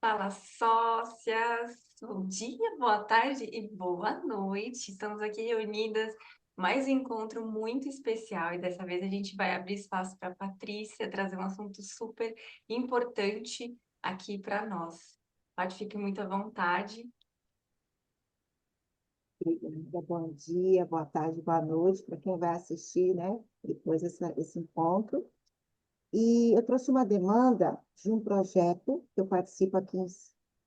Fala, sócias! Bom dia, boa tarde e boa noite. Estamos aqui reunidas, mais um encontro muito especial e dessa vez a gente vai abrir espaço para a Patrícia trazer um assunto super importante aqui para nós. Pode fique muito à vontade. Obrigada, bom dia, boa tarde, boa noite para quem vai assistir, né? Depois esse encontro. E eu trouxe uma demanda de um projeto que eu participo aqui,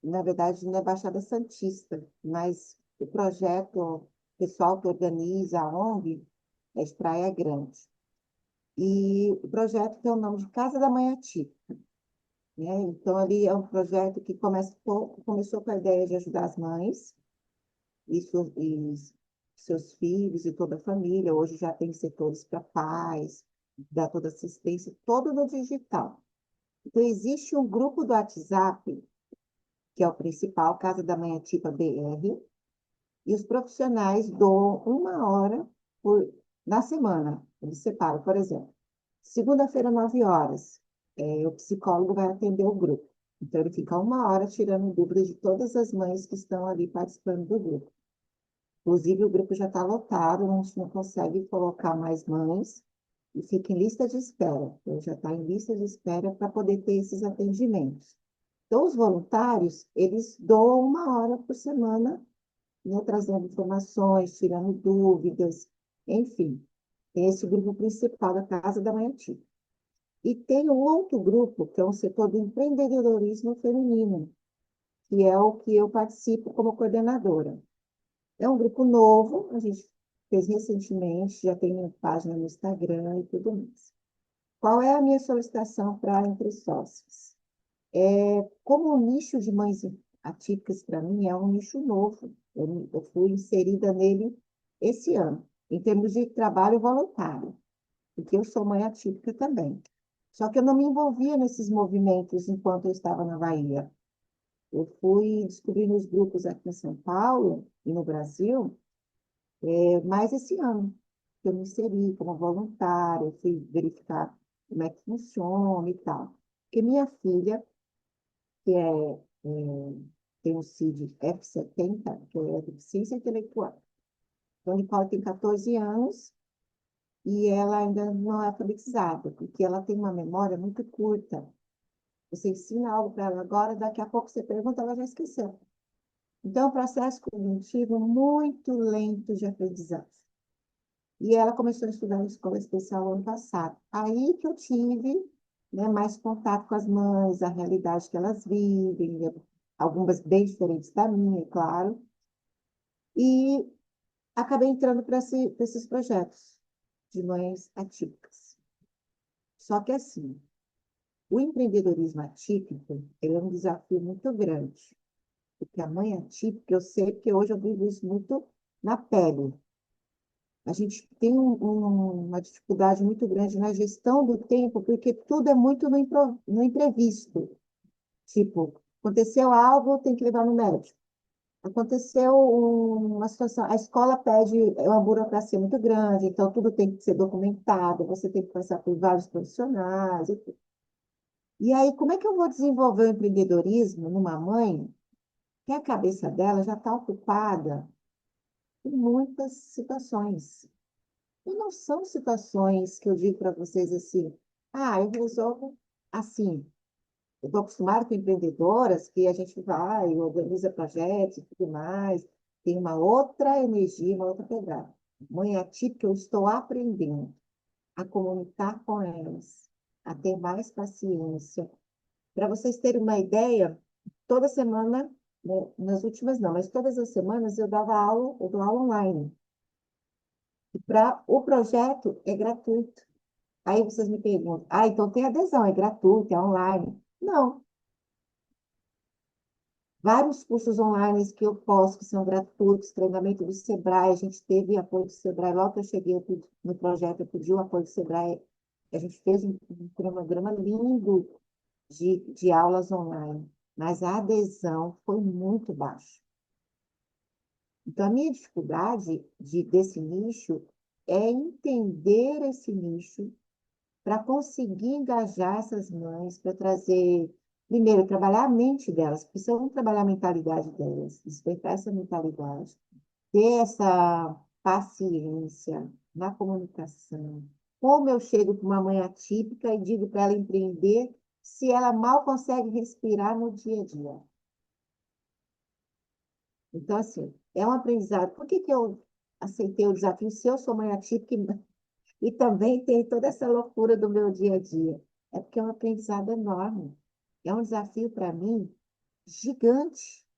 na verdade, na Baixada Santista, mas o projeto, o pessoal que organiza a ONG é de Praia Grande. E o projeto tem o nome de Casa da Mãe Atípica, né? Então, ali é um projeto que começou com a ideia de ajudar as mães e seus filhos e toda a família. Hoje já tem setores para pais, dá toda assistência, todo no digital. Então, existe um grupo do WhatsApp, que é o principal, Casa da Mãe Atípica BR, e os profissionais doam uma hora na semana. Eles separam, por exemplo, segunda-feira, 9 horas, o psicólogo vai atender o grupo. Então, ele fica uma hora tirando dúvidas de todas as mães que estão ali participando do grupo. Inclusive, o grupo já está lotado, a gente não consegue colocar mais mães e fica em lista de espera. Então, já está em lista de espera para poder ter esses atendimentos. Então, os voluntários, eles doam uma hora por semana, né, trazendo informações, tirando dúvidas, enfim. Tem esse grupo principal da Casa da Mãe Antiga. E tem um outro grupo, que é um setor do empreendedorismo feminino, que é o que eu participo como coordenadora. É um grupo novo, a gente fez recentemente, já tem uma página no Instagram e tudo mais. Qual é a minha solicitação para Entre Sócios? Como o nicho de mães atípicas, para mim, é um nicho novo. Eu fui inserida nele esse ano, em termos de trabalho voluntário, porque eu sou mãe atípica também. Só que eu não me envolvia nesses movimentos enquanto eu estava na Bahia. Eu fui descobrindo os grupos aqui em São Paulo e no Brasil, mais esse ano, que eu me inseri como voluntária, fui verificar como é que funciona e tal. Porque minha filha, que tem o CID F70, que é deficiência intelectual. Então, a Nicole tem 14 anos e ela ainda não é alfabetizada, porque ela tem uma memória muito curta. Você ensina algo para ela agora, daqui a pouco você pergunta, ela já esqueceu. Então, é um processo cognitivo muito lento de aprendizagem. E ela começou a estudar na escola especial ano passado. Aí que eu tive, né, mais contato com as mães, a realidade que elas vivem, né, algumas bem diferentes da minha, claro. E acabei entrando para esses projetos de mães atípicas. Só que assim, o empreendedorismo atípico, ele é um desafio muito grande. Porque a mãe atípica, eu sei, porque hoje eu vivo isso muito na pele. A gente tem uma dificuldade muito grande na gestão do tempo, porque tudo é muito no imprevisto. Tipo, aconteceu algo, tem que levar no médico. Aconteceu uma situação, a escola pede uma burocracia muito grande, então tudo tem que ser documentado, você tem que passar por vários profissionais. E tudo. E aí, como é que eu vou desenvolver o empreendedorismo numa mãe que a cabeça dela já está ocupada em muitas situações? E não são situações que eu digo para vocês assim, eu resolvo assim. Eu estou acostumada com empreendedoras que a gente vai, organiza projetos e tudo mais, tem uma outra energia, uma outra pegada. Mãe atípica, eu estou aprendendo a comunicar com elas, a ter mais paciência. Para vocês terem uma ideia, toda semana, né, nas últimas não, mas todas as semanas eu dou aula online. Para o projeto é gratuito. Aí vocês me perguntam, então tem adesão, é gratuito, é online. Não, vários cursos online que eu posto, que são gratuitos, treinamento do Sebrae, a gente teve apoio do Sebrae, logo que eu cheguei no projeto, eu pedi o apoio do Sebrae, a gente fez um cronograma lindo de aulas online, mas a adesão foi muito baixa. Então, a minha dificuldade desse nicho é entender esse nicho para conseguir engajar essas mães, para trazer primeiro, trabalhar a mente delas, precisam trabalhar a mentalidade delas, despertar essa mentalidade, ter essa paciência na comunicação. Como eu chego para uma mãe atípica e digo para ela empreender se ela mal consegue respirar no dia a dia? Então, assim, é um aprendizado. Por que que eu aceitei o desafio se eu sou mãe atípica e também tem toda essa loucura do meu dia a dia? É porque é um aprendizado enorme. É um desafio para mim gigante,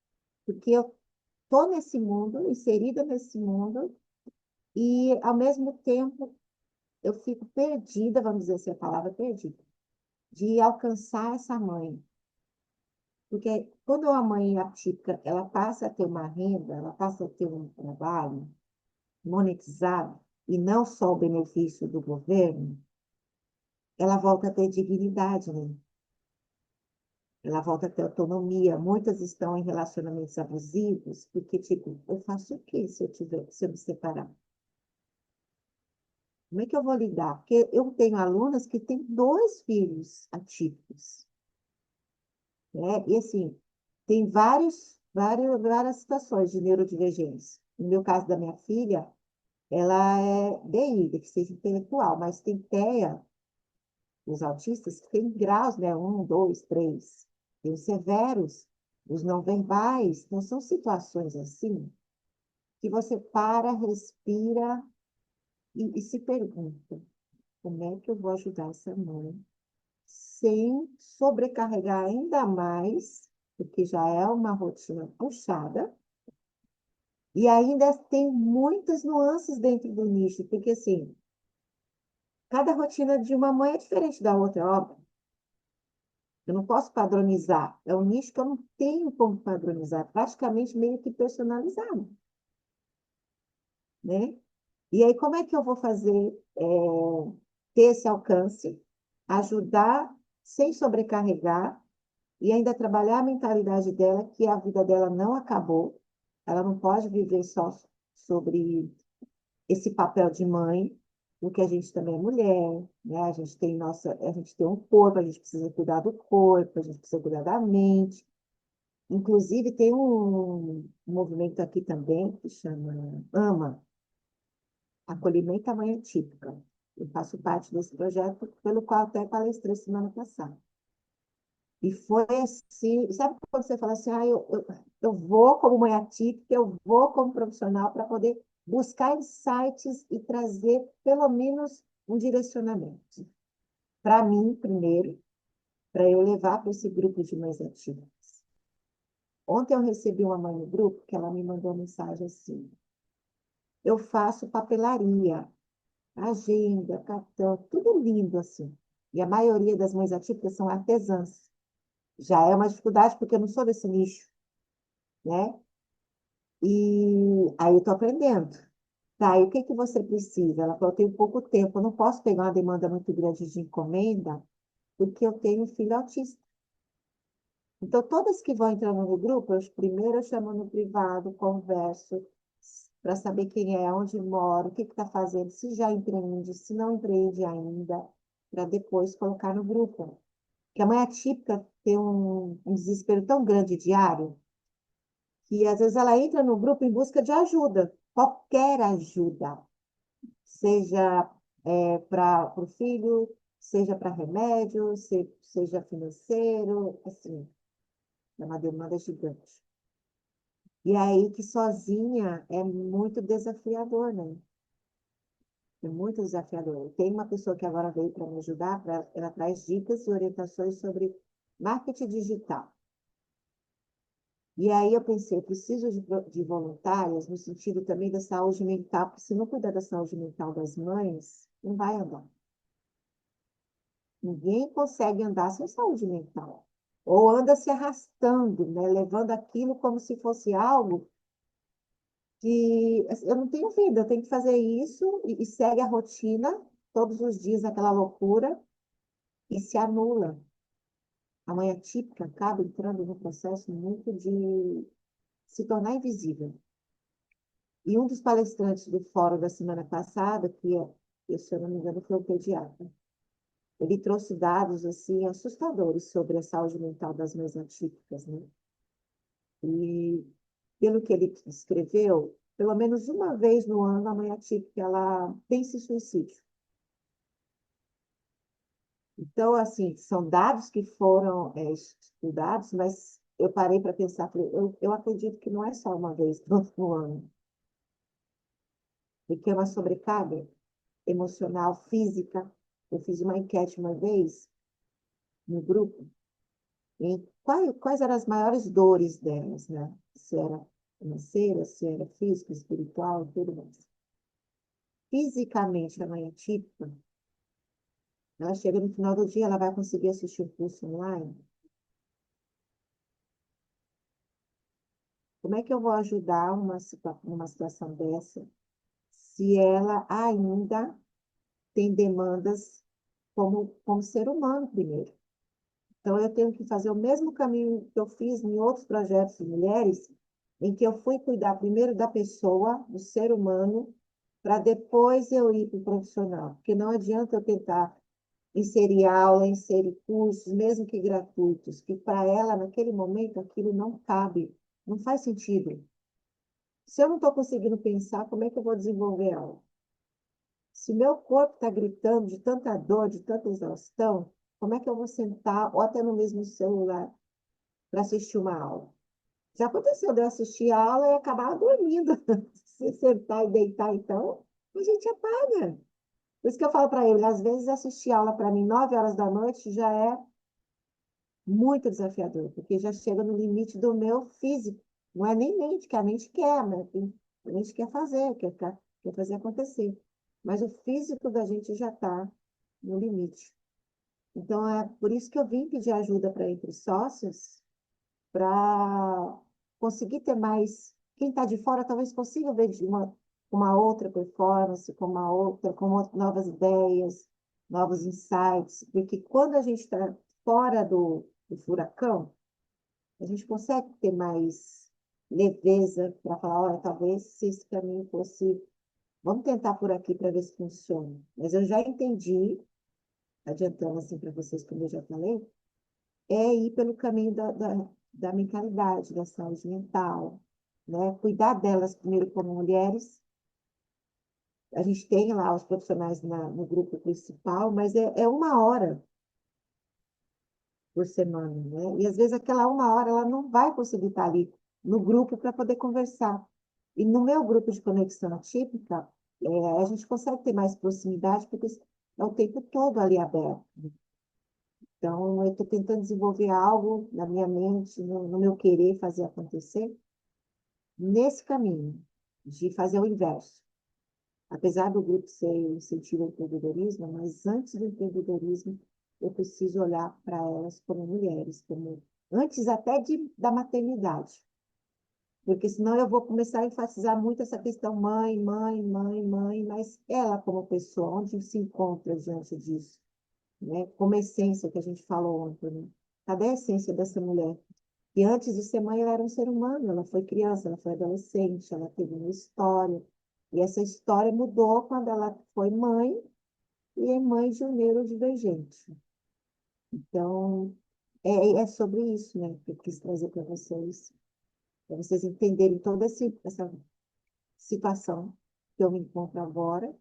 porque eu estou nesse mundo, inserida nesse mundo, e ao mesmo tempo eu fico perdida, vamos dizer assim, a palavra perdida, de alcançar essa mãe. Porque quando a mãe atípica, ela passa a ter uma renda, ela passa a ter um trabalho monetizado, e não só o benefício do governo, ela volta a ter dignidade, né? Ela volta a ter autonomia. Muitas estão em relacionamentos abusivos, porque, tipo, eu faço o quê se eu me separar? Como é que eu vou lidar? Porque eu tenho alunas que têm dois filhos atípicos, né? E assim, tem várias situações de neurodivergência. No meu caso da minha filha, ela é DI, deficiência intelectual, mas tem TEA, os autistas, que tem graus, né? Um, dois, três. Tem os severos, os não verbais. Então, são situações assim que você para, respira e se pergunta: como é que eu vou ajudar essa mãe sem sobrecarregar ainda mais, porque já é uma rotina puxada, e ainda tem muitas nuances dentro do nicho, porque assim, cada rotina de uma mãe é diferente da outra, é óbvio. Eu não posso padronizar. É um nicho que eu não tenho como padronizar, praticamente meio que personalizado, né? E aí, como é que eu vou fazer ter esse alcance, ajudar sem sobrecarregar e ainda trabalhar a mentalidade dela, que a vida dela não acabou, ela não pode viver só sobre esse papel de mãe, porque a gente também é mulher, né? A gente tem um corpo, a gente precisa cuidar do corpo, a gente precisa cuidar da mente. Inclusive, tem um movimento aqui também que chama AMA, Acolhimento à Mãe Atípica. Eu faço parte desse projeto, pelo qual até palestrei semana passada. E foi assim, sabe quando você fala assim, eu vou como mãe atípica, eu vou como profissional para poder buscar insights e trazer pelo menos um direcionamento. Para mim, primeiro, para eu levar para esse grupo de mães atípicas. Ontem eu recebi uma mãe no grupo que ela me mandou uma mensagem assim: eu faço papelaria, agenda, cartão, tudo lindo assim. E a maioria das mães atípicas são artesãs. Já é uma dificuldade porque eu não sou desse nicho, né? E aí eu estou aprendendo. Tá, e o que que você precisa? Ela falou, eu tenho pouco tempo, eu não posso pegar uma demanda muito grande de encomenda, porque eu tenho um filho autista. Então, todas que vão entrando no grupo, primeiro eu chamo no privado, converso, para saber quem é, onde mora, o que está fazendo, se já empreende, se não empreende ainda, para depois colocar no grupo. Porque a mãe atípica tem um desespero tão grande diário, que às vezes ela entra no grupo em busca de ajuda, qualquer ajuda, seja para o filho, seja para remédio, seja financeiro, assim, é uma demanda gigante. E aí que sozinha é muito desafiador, né? É muito desafiador. Tem uma pessoa que agora veio para me ajudar, ela traz dicas e orientações sobre marketing digital. E aí eu pensei, eu preciso de voluntárias no sentido também da saúde mental, porque se não cuidar da saúde mental das mães, não vai andar. Ninguém consegue andar sem saúde mental. Ou anda se arrastando, né? Levando aquilo como se fosse algo que assim, eu não tenho vida, eu tenho que fazer isso e segue a rotina, todos os dias aquela loucura, e se anula. A mãe atípica acaba entrando no processo muito de se tornar invisível. E um dos palestrantes do fórum da semana passada, se eu não me engano, foi o pediatra. ele trouxe dados assim assustadores sobre a saúde mental das mães atípicas, né? E pelo que ele escreveu, pelo menos uma vez no ano a mãe atípica ela pensa em suicídio. Então, assim, são dados que foram estudados, mas eu parei para pensar, falei, eu acredito que não é só uma vez no ano, porque é uma sobrecarga emocional, física. Eu fiz uma enquete uma vez no grupo, e quais eram as maiores dores delas, né? Se era financeira, se era física, espiritual, tudo mais. Fisicamente, a mãe atípica, ela chega no final do dia, ela vai conseguir assistir o curso online. Como é que eu vou ajudar uma situação dessa se ela ainda tem demandas como ser humano primeiro? Então, eu tenho que fazer o mesmo caminho que eu fiz em outros projetos de mulheres, em que eu fui cuidar primeiro da pessoa, do ser humano, para depois eu ir para o profissional. Porque não adianta eu tentar inserir aula, inserir cursos, mesmo que gratuitos, que para ela, naquele momento, aquilo não cabe, não faz sentido. Se eu não estou conseguindo pensar, como é que eu vou desenvolver aula? Se meu corpo está gritando de tanta dor, de tanta exaustão, como é que eu vou sentar, ou até no mesmo celular, para assistir uma aula? Já aconteceu de eu assistir a aula e acabar dormindo. Se sentar e deitar, então, a gente apaga. Por isso que eu falo para ele, às vezes assistir aula para mim 9 horas da noite já é muito desafiador, porque já chega no limite do meu físico. Não é nem mente, que a mente quer, né? A mente quer fazer, quer fazer acontecer. Mas o físico da gente já está no limite. Então, é por isso que eu vim pedir ajuda para entre sócios, para conseguir ter mais. Quem está de fora talvez consiga ver de uma outra performance, com uma outra, novas ideias, novos insights, porque quando a gente está fora do furacão, a gente consegue ter mais leveza para falar, olha, talvez se esse caminho fosse, vamos tentar por aqui para ver se funciona. Mas eu já entendi, adiantando assim para vocês, como eu já falei, é ir pelo caminho da mentalidade, da saúde mental, né? Cuidar delas primeiro como mulheres. A gente tem lá os profissionais no grupo principal, mas é 1 hora por semana, né? E às vezes aquela 1 hora ela não vai conseguir estar ali no grupo para poder conversar. E no meu grupo de conexão típica, a gente consegue ter mais proximidade porque é o tempo todo ali aberto. Então, eu estou tentando desenvolver algo na minha mente, no meu querer fazer acontecer, nesse caminho, de fazer o inverso. Apesar do grupo ser incentivo ao empreendedorismo, mas antes do empreendedorismo, eu preciso olhar para elas como mulheres, como antes até da maternidade. Porque senão eu vou começar a enfatizar muito essa questão mãe, mãe, mãe, mãe, mas ela como pessoa, onde se encontra diante disso? Né? Como a essência que a gente falou ontem, né? Cadê a essência dessa mulher? E antes de ser mãe, ela era um ser humano, ela foi criança, ela foi adolescente, ela teve uma história. E essa história mudou quando ela foi mãe e é mãe de um neurodivergente. Então, é sobre isso, né, que eu quis trazer para vocês entenderem toda essa situação que eu me encontro agora.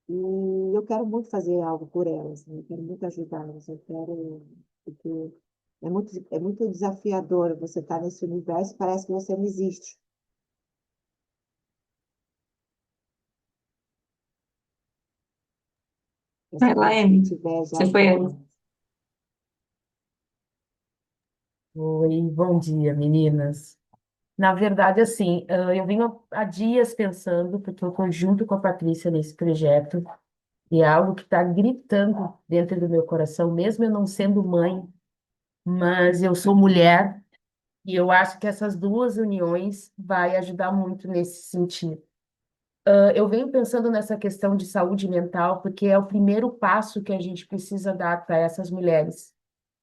E eu quero muito fazer algo por elas, né? Eu quero muito ajudá-las, eu quero, porque é muito desafiador você estar nesse universo, parece que você não existe. Mas Vai lá, se Amy. tiver já Você foi alguma. antes. Oi, bom dia, meninas. Na verdade, assim, eu venho há dias pensando, porque eu estou junto com a Patrícia nesse projeto, e é algo que está gritando dentro do meu coração, mesmo eu não sendo mãe, mas eu sou mulher, e eu acho que essas duas uniões vai ajudar muito nesse sentido. Eu venho pensando nessa questão de saúde mental, porque é o primeiro passo que a gente precisa dar para essas mulheres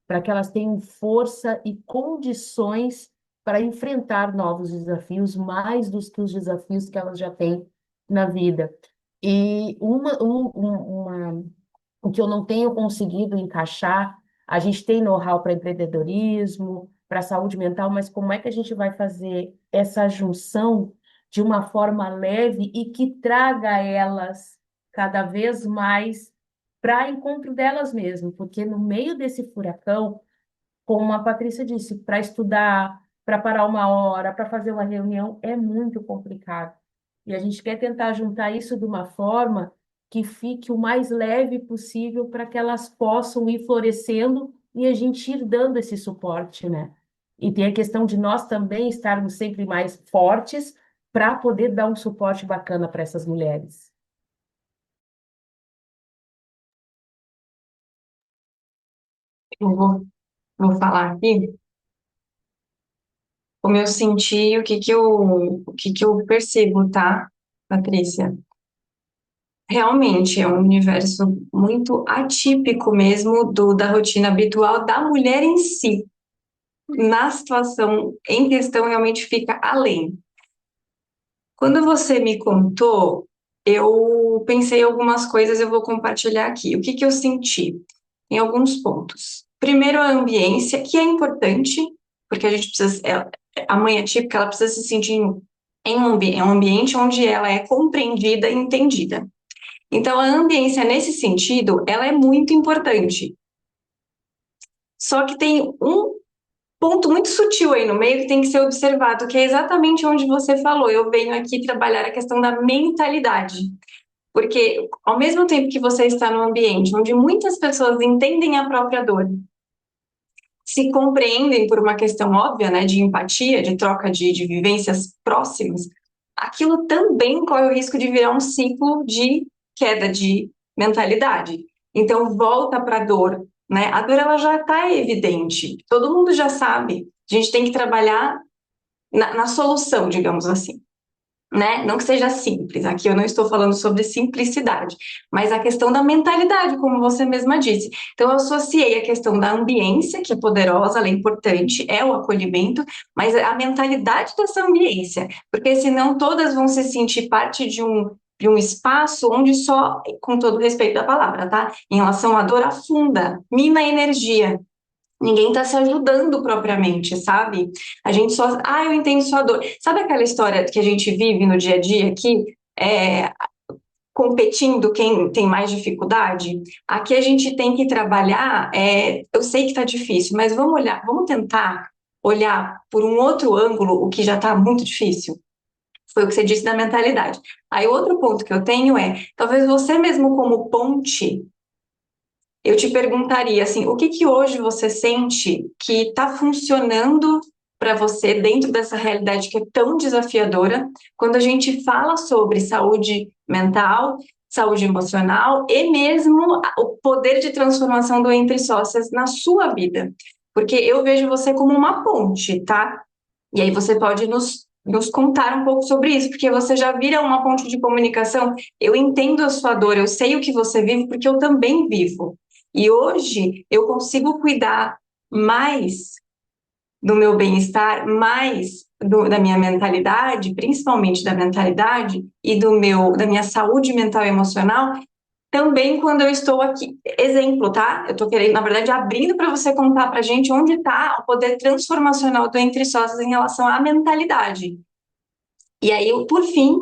para que elas tenham força e condições para enfrentar novos desafios, mais dos que os desafios que elas já têm na vida. E o que eu não tenho conseguido encaixar. A gente tem know-how para empreendedorismo, para saúde mental, mas como é que a gente vai fazer essa junção de uma forma leve e que traga elas cada vez mais para encontro delas mesmas? Porque no meio desse furacão, como a Patrícia disse, para estudar, para parar uma hora, para fazer uma reunião, é muito complicado. E a gente quer tentar juntar isso de uma forma que fique o mais leve possível para que elas possam ir florescendo e a gente ir dando esse suporte, né? E tem a questão de nós também estarmos sempre mais fortes para poder dar um suporte bacana para essas mulheres. Eu vou falar aqui como eu senti e o que que eu percebo, tá, Patrícia? Realmente é um universo muito atípico mesmo da rotina habitual da mulher em si. Na situação em questão, realmente fica além. Quando você me contou, eu pensei em algumas coisas, eu vou compartilhar aqui. O que que eu senti? Em alguns pontos. Primeiro, a ambiência, que é importante, porque a gente precisa. A mãe atípica, ela precisa se sentir em um ambiente onde ela é compreendida e entendida. Então, a ambiência, nesse sentido, ela é muito importante. Só que tem um ponto muito sutil aí no meio que tem que ser observado, que é exatamente onde você falou. Eu venho aqui trabalhar a questão da mentalidade. Porque, ao mesmo tempo que você está num ambiente onde muitas pessoas entendem a própria dor, se compreendem por uma questão óbvia, né, de empatia, de troca de vivências próximas, aquilo também corre o risco de virar um ciclo de queda de mentalidade. Então, volta para a dor, né? A dor ela já está evidente, todo mundo já sabe. A gente tem que trabalhar na solução, digamos assim, né? Não que seja simples, aqui eu não estou falando sobre simplicidade, mas a questão da mentalidade, como você mesma disse. Então, eu associei a questão da ambiência, que é poderosa, ela é importante, é o acolhimento, mas a mentalidade dessa ambiência, porque senão todas vão se sentir parte de um espaço onde só, com todo o respeito da palavra, tá? Em relação à dor, afunda, mina a energia. Ninguém está se ajudando propriamente, sabe? A gente só, eu entendo sua dor. Sabe aquela história que a gente vive no dia a dia aqui, é, competindo quem tem mais dificuldade? Aqui a gente tem que trabalhar. Eu sei que está difícil, mas vamos olhar, vamos tentar olhar por um outro ângulo o que já está muito difícil. Foi o que você disse da mentalidade. Aí outro ponto que eu tenho é, talvez você mesmo como ponte eu te perguntaria assim, o que que hoje você sente que está funcionando para você dentro dessa realidade que é tão desafiadora, quando a gente fala sobre saúde mental, saúde emocional e mesmo o poder de transformação do entre sócias na sua vida? Porque eu vejo você como uma ponte, tá? E aí você pode nos contar um pouco sobre isso, porque você já vira uma ponte de comunicação. Eu entendo a sua dor, eu sei o que você vive, porque eu também vivo. E hoje eu consigo cuidar mais do meu bem-estar, mais da minha mentalidade, principalmente da mentalidade e da minha saúde mental e emocional, também quando eu estou aqui. Exemplo, tá? Eu estou querendo, na verdade, abrindo para você contar para a gente onde está o poder transformacional do Entre Sócios em relação à mentalidade. E aí, por fim,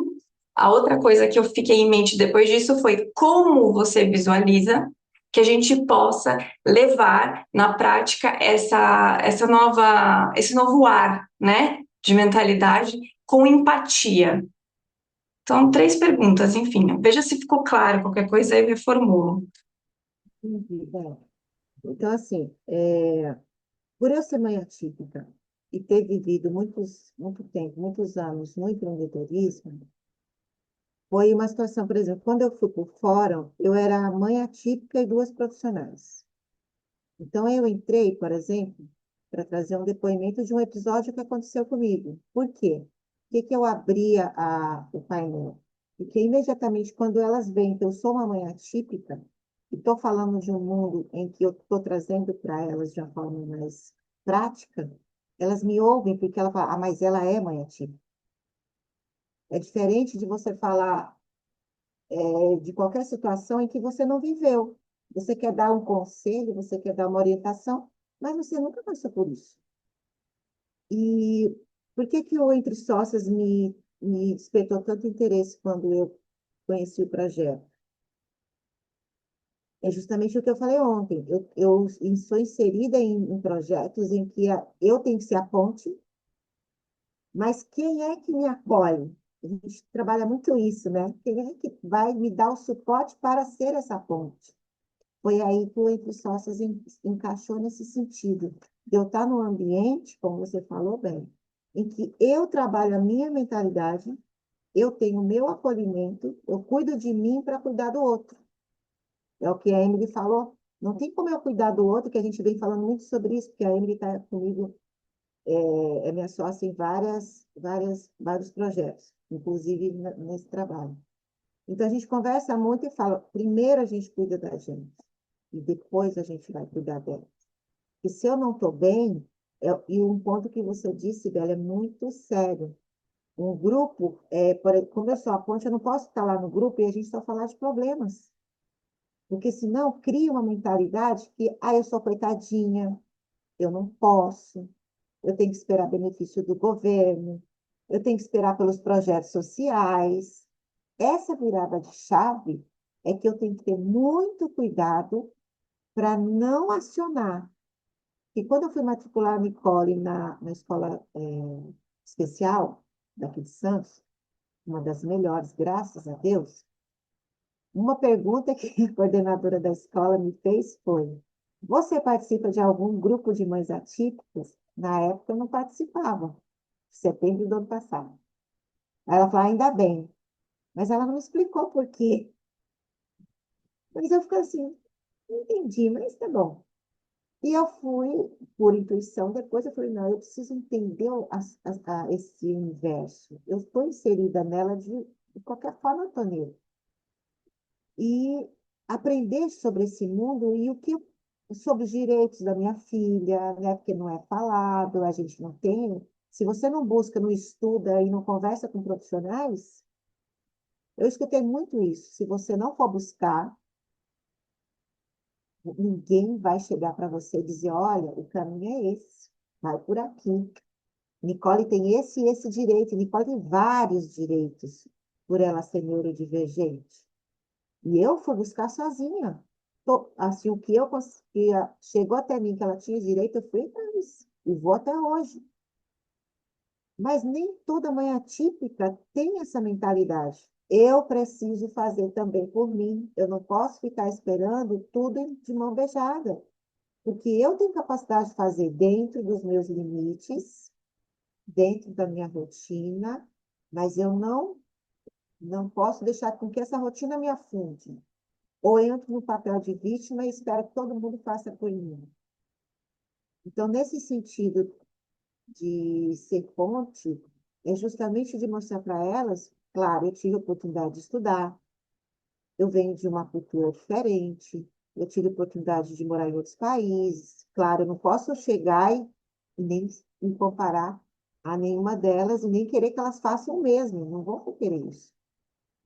a outra coisa que eu fiquei em mente depois disso foi como você visualiza que a gente possa levar na prática esse novo ar, né, de mentalidade com empatia. Então, três perguntas, enfim, veja se ficou claro, qualquer coisa eu reformulo. Entendi, Beth. Então, assim, por eu ser mãe atípica e ter vivido muito tempo, muitos anos no empreendedorismo, foi uma situação, por exemplo, quando eu fui para o fórum, eu era mãe atípica e duas profissionais. Então, eu entrei, por exemplo, para trazer um depoimento de um episódio que aconteceu comigo. Por quê? Por que que eu abria o painel? Porque imediatamente, quando elas veem que eu sou uma mãe atípica, e estou falando de um mundo em que eu estou trazendo para elas de uma forma mais prática, elas me ouvem porque ela fala, mas ela é mãe atípica. É diferente de você falar de qualquer situação em que você não viveu. Você quer dar um conselho, você quer dar uma orientação, mas você nunca passou por isso. E por que que o Entre Sócias me despertou tanto interesse quando eu conheci o projeto? É justamente o que eu falei ontem. Eu sou inserida em projetos em que eu tenho que ser a ponte, mas quem é que me acolhe? A gente trabalha muito isso, né? Quem é que vai me dar o suporte para ser essa ponte? Foi aí que o Entre Sócias encaixou nesse sentido. De eu estar num ambiente, como você falou bem, em que eu trabalho a minha mentalidade, eu tenho o meu acolhimento, eu cuido de mim para cuidar do outro. É o que a Emily falou. Não tem como eu cuidar do outro, que a gente vem falando muito sobre isso, porque a Emily está comigo, é minha sócia em vários projetos, inclusive nesse trabalho. Então, a gente conversa muito e fala, primeiro a gente cuida da gente, e depois a gente vai cuidar dela. E se eu não estou bem, e um ponto que você disse, Bela, é muito sério. Um grupo, como eu sou a ponte, eu não posso estar lá no grupo e a gente só falar de problemas. Porque senão cria uma mentalidade que, eu sou coitadinha, eu não posso, eu tenho que esperar benefício do governo, eu tenho que esperar pelos projetos sociais. Essa virada de chave é que eu tenho que ter muito cuidado para não acionar. E quando eu fui matricular a Nicole na escola especial daqui de Santos, uma das melhores, graças a Deus, uma pergunta que a coordenadora da escola me fez foi: você participa de algum grupo de mães atípicas? Na época eu não participava, setembro do ano passado. Aí ela falou: ainda bem, mas ela não me explicou por quê. Mas eu fiquei assim, não entendi, mas tá bom. E eu fui, por intuição, depois eu falei: não, eu preciso entender esse universo. Eu estou inserida nela de qualquer forma, eu estou nele. E aprender sobre esse mundo e sobre os direitos da minha filha, né? Porque não é falado, a gente não tem. Se você não busca, não estuda e não conversa com profissionais, eu escutei muito isso. Se você não for buscar, ninguém vai chegar para você e dizer: olha, o caminho é esse, vai por aqui. Nicole tem esse e esse direito. Nicole tem vários direitos por ela ser neurodivergente. E eu fui buscar sozinha. Assim, o que eu conseguia, chegou até mim que ela tinha direito, eu fui atrás. E vou até hoje. Mas nem toda mãe atípica tem essa mentalidade. Eu preciso fazer também por mim. Eu não posso ficar esperando tudo de mão beijada. Porque eu tenho capacidade de fazer dentro dos meus limites, dentro da minha rotina, mas eu não posso deixar com que essa rotina me afunde. Ou entro no papel de vítima e espero que todo mundo faça por mim. Então, nesse sentido de ser ponte, é justamente de mostrar para elas, claro, eu tive a oportunidade de estudar, eu venho de uma cultura diferente, eu tive a oportunidade de morar em outros países, claro, eu não posso chegar e nem me comparar a nenhuma delas e nem querer que elas façam o mesmo, não vou querer isso.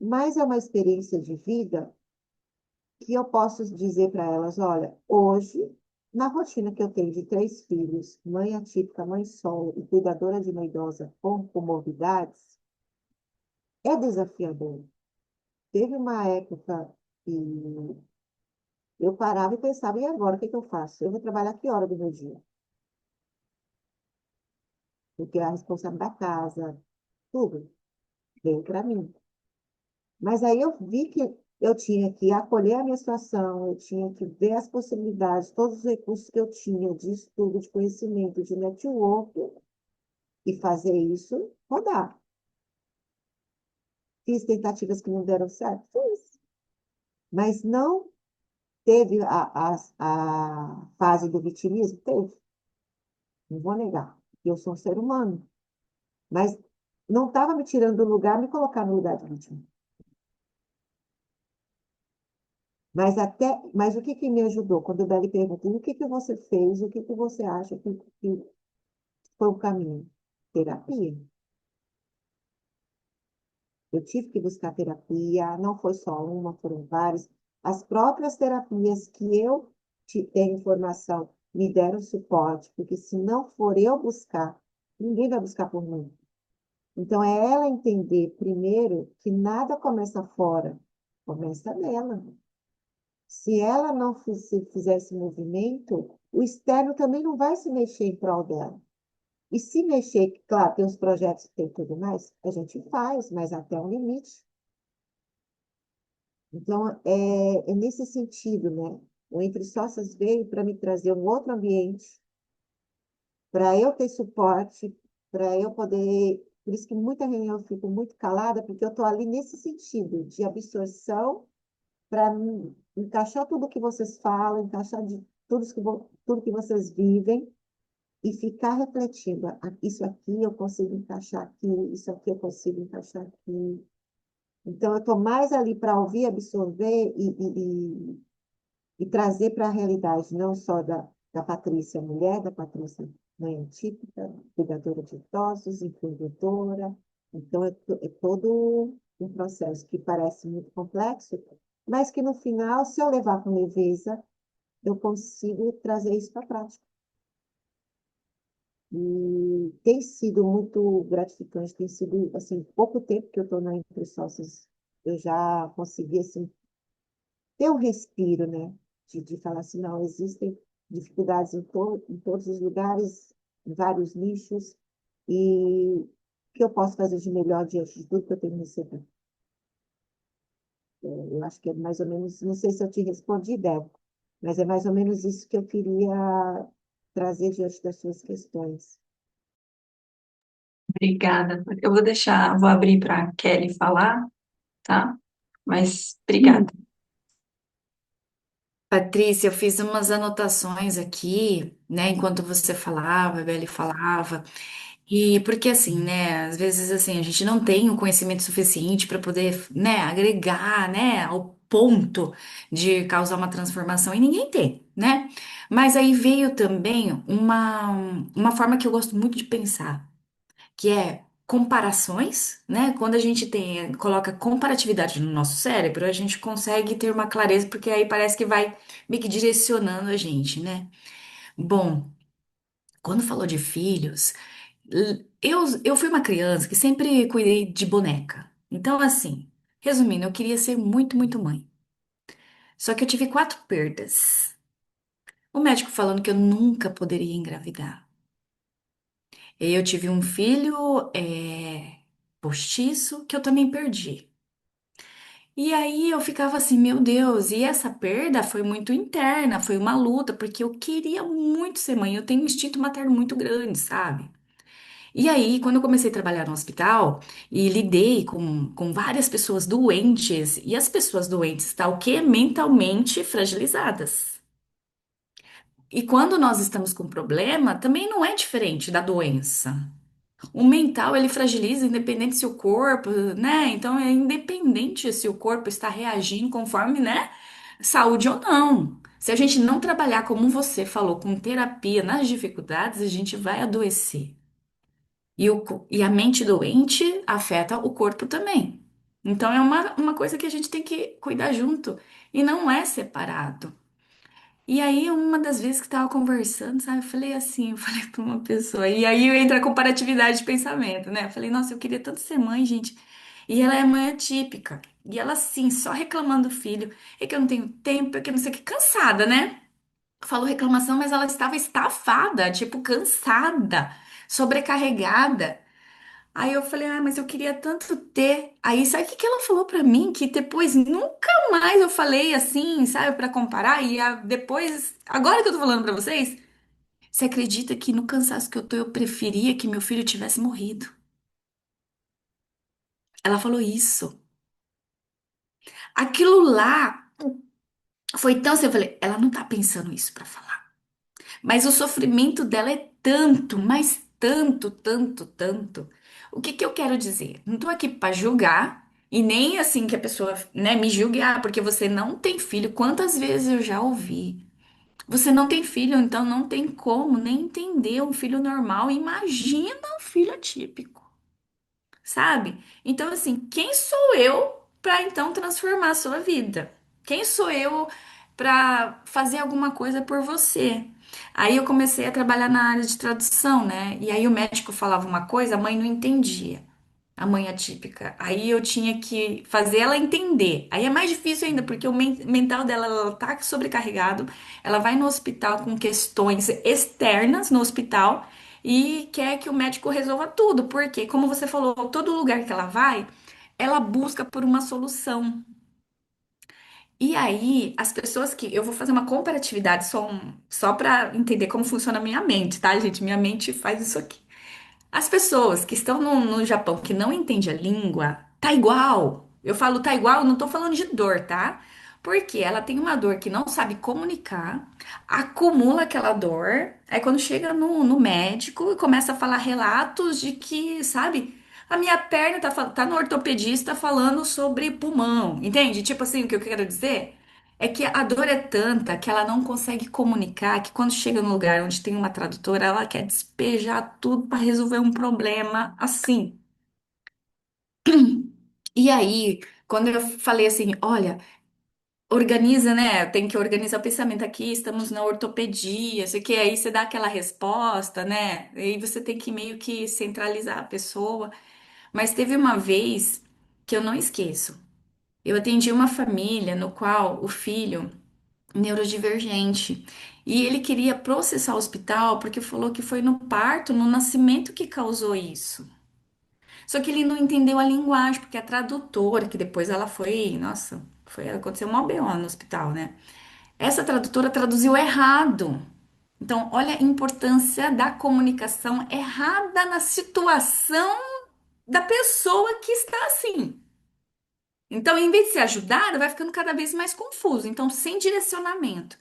Mas é uma experiência de vida que eu posso dizer para elas: olha, hoje, na rotina que eu tenho de 3 filhos, mãe atípica, mãe solo e cuidadora de uma idosa com comorbidades, é desafiador. Teve uma época que eu parava e pensava: e agora, o que que eu faço? Eu vou trabalhar que hora do meu dia? Porque a responsabilidade da casa, tudo, veio para mim. Mas aí eu vi que eu tinha que acolher a minha situação, eu tinha que ver as possibilidades, todos os recursos que eu tinha de estudo, de conhecimento, de network, e fazer isso rodar. Fiz tentativas que não deram certo? Fiz. Mas não teve a fase do vitimismo? Teve. Não vou negar. Eu sou um ser humano. Mas não estava me tirando do lugar, me colocar no lugar de vítima. Mas o que que me ajudou? Quando o Beli perguntou: o que que você fez, o que que você acha que foi o caminho? Terapia. Eu tive que buscar terapia, não foi só uma, foram várias. As próprias terapias que eu tenho informação me deram suporte, porque se não for eu buscar, ninguém vai buscar por mim. Então, é ela entender, primeiro, que nada começa fora, começa nela. Se ela não fizer esse movimento, o externo também não vai se mexer em prol dela. E se mexer, claro, tem os projetos que tem tudo mais, a gente faz, mas até um limite. Então, é nesse sentido, né? O Entre Sócias veio para me trazer um outro ambiente, para eu ter suporte, para eu poder. Por isso que muita reunião eu fico muito calada, porque eu estou ali nesse sentido de absorção, para encaixar tudo que vocês falam, encaixar de tudo que vocês vivem e ficar refletindo. Isso aqui eu consigo encaixar aqui, isso aqui eu consigo encaixar aqui. Então, eu estou mais ali para ouvir, absorver e trazer para a realidade, não só da Patrícia mulher, da Patrícia mãe típica, cuidadora de idosos, empreendedora. Então, é todo um processo que parece muito complexo, mas que no final, se eu levar com leveza, eu consigo trazer isso para a prática. E tem sido muito gratificante, tem sido, assim, pouco tempo que eu estou na Entre Sócios, eu já consegui, assim, ter um respiro, né? De falar assim, não, existem dificuldades em todos os lugares, em vários nichos, e o que eu posso fazer de melhor diante de tudo que eu tenho recebido? Eu acho que é mais ou menos, não sei se eu te respondi, Débora, mas é mais ou menos isso que eu queria trazer diante das suas questões. Obrigada. Eu vou deixar, vou abrir para a Kelly falar, tá? Mas obrigada. Hum. Patrícia, eu fiz umas anotações aqui, né, enquanto você falava, a Beli falava, e porque assim, né, às vezes assim, a gente não tem o conhecimento suficiente para poder, né, agregar, né, ao ponto de causar uma transformação, e ninguém tem, né? Mas aí veio também uma forma que eu gosto muito de pensar, que é comparações, né? Quando a gente coloca comparatividade no nosso cérebro, a gente consegue ter uma clareza, porque aí parece que vai meio que direcionando a gente, né? Bom, quando falou de filhos, eu fui uma criança que sempre cuidei de boneca. Então, assim, resumindo, eu queria ser muito, muito mãe. Só que eu tive 4 perdas. O médico falando que eu nunca poderia engravidar. Eu tive um filho, postiço, que eu também perdi. E aí eu ficava assim, meu Deus, e essa perda foi muito interna, foi uma luta, porque eu queria muito ser mãe, eu tenho um instinto materno muito grande, sabe? E aí, quando eu comecei a trabalhar no hospital e lidei com várias pessoas doentes, e as pessoas doentes estão o quê? Mentalmente fragilizadas. E quando nós estamos com problema, também não é diferente da doença. O mental, ele fragiliza, independente se o corpo, né? Então, é independente se o corpo está reagindo conforme, né? Saúde ou não. Se a gente não trabalhar, como você falou, com terapia nas dificuldades, a gente vai adoecer. E a mente doente afeta o corpo também. Então, é uma coisa que a gente tem que cuidar junto. E não é separado. E aí, uma das vezes que tava conversando, sabe, eu falei assim, eu falei pra uma pessoa, e aí entra a comparatividade de pensamento, né? Eu falei, nossa, eu queria tanto ser mãe, gente. E ela é mãe atípica. E ela, assim, só reclamando do filho, é que eu não tenho tempo, é que eu não sei o que, cansada, né? Falou reclamação, mas ela estava estafada, tipo, cansada, sobrecarregada. Aí eu falei, ah, mas eu queria tanto ter. Aí sabe o que que ela falou pra mim? Que depois nunca mais eu falei assim, sabe, pra comparar. Depois, agora que eu tô falando pra vocês, você acredita que no cansaço que eu tô, eu preferia que meu filho tivesse morrido? Ela falou isso. Aquilo lá foi tão assim, eu falei, ela não tá pensando isso pra falar. Mas o sofrimento dela é tanto, mas tanto, tanto, tanto. O que que eu quero dizer? Não tô aqui pra julgar e nem assim que a pessoa, né, me julgue, ah, porque você não tem filho. Quantas vezes eu já ouvi? Você não tem filho, então não tem como nem entender um filho normal. Imagina um filho atípico, sabe? Então, assim, quem sou eu para então transformar a sua vida? Quem sou eu para fazer alguma coisa por você? Aí eu comecei a trabalhar na área de tradução, né? E aí o médico falava uma coisa, a mãe não entendia. A mãe atípica. Aí eu tinha que fazer ela entender. Aí é mais difícil ainda, porque o mental dela ela tá sobrecarregado. Ela vai no hospital com questões externas no hospital e quer que o médico resolva tudo. Porque, como você falou, todo lugar que ela vai, ela busca por uma solução. E aí, as pessoas que. Eu vou fazer uma comparatividade só para entender como funciona a minha mente, tá, gente? Minha mente faz isso aqui. As pessoas que estão no Japão que não entendem a língua, tá igual. Eu falo tá igual, não tô falando de dor, tá? Porque ela tem uma dor que não sabe comunicar, acumula aquela dor, aí quando chega no médico e começa a falar relatos de que, sabe, a minha perna tá no ortopedista falando sobre pulmão, entende? Tipo assim, o que eu quero dizer? É que a dor é tanta que ela não consegue comunicar, que quando chega no lugar onde tem uma tradutora, ela quer despejar tudo para resolver um problema assim. E aí, quando eu falei assim, olha, organiza, né? Tem que organizar o pensamento aqui, estamos na ortopedia, sei que aí você dá aquela resposta, né? E aí você tem que meio que centralizar a pessoa. Mas teve uma vez que eu não esqueço. Eu atendi uma família no qual o filho neurodivergente. E ele queria processar o hospital porque falou que foi no parto, no nascimento que causou isso. Só que ele não entendeu a linguagem, porque a tradutora, que depois ela foi, nossa, aconteceu uma BO no hospital, né? Essa tradutora traduziu errado. Então, olha a importância da comunicação errada na situação da pessoa que está assim. Então, em vez de ser ajudada, vai ficando cada vez mais confuso. Então, sem direcionamento.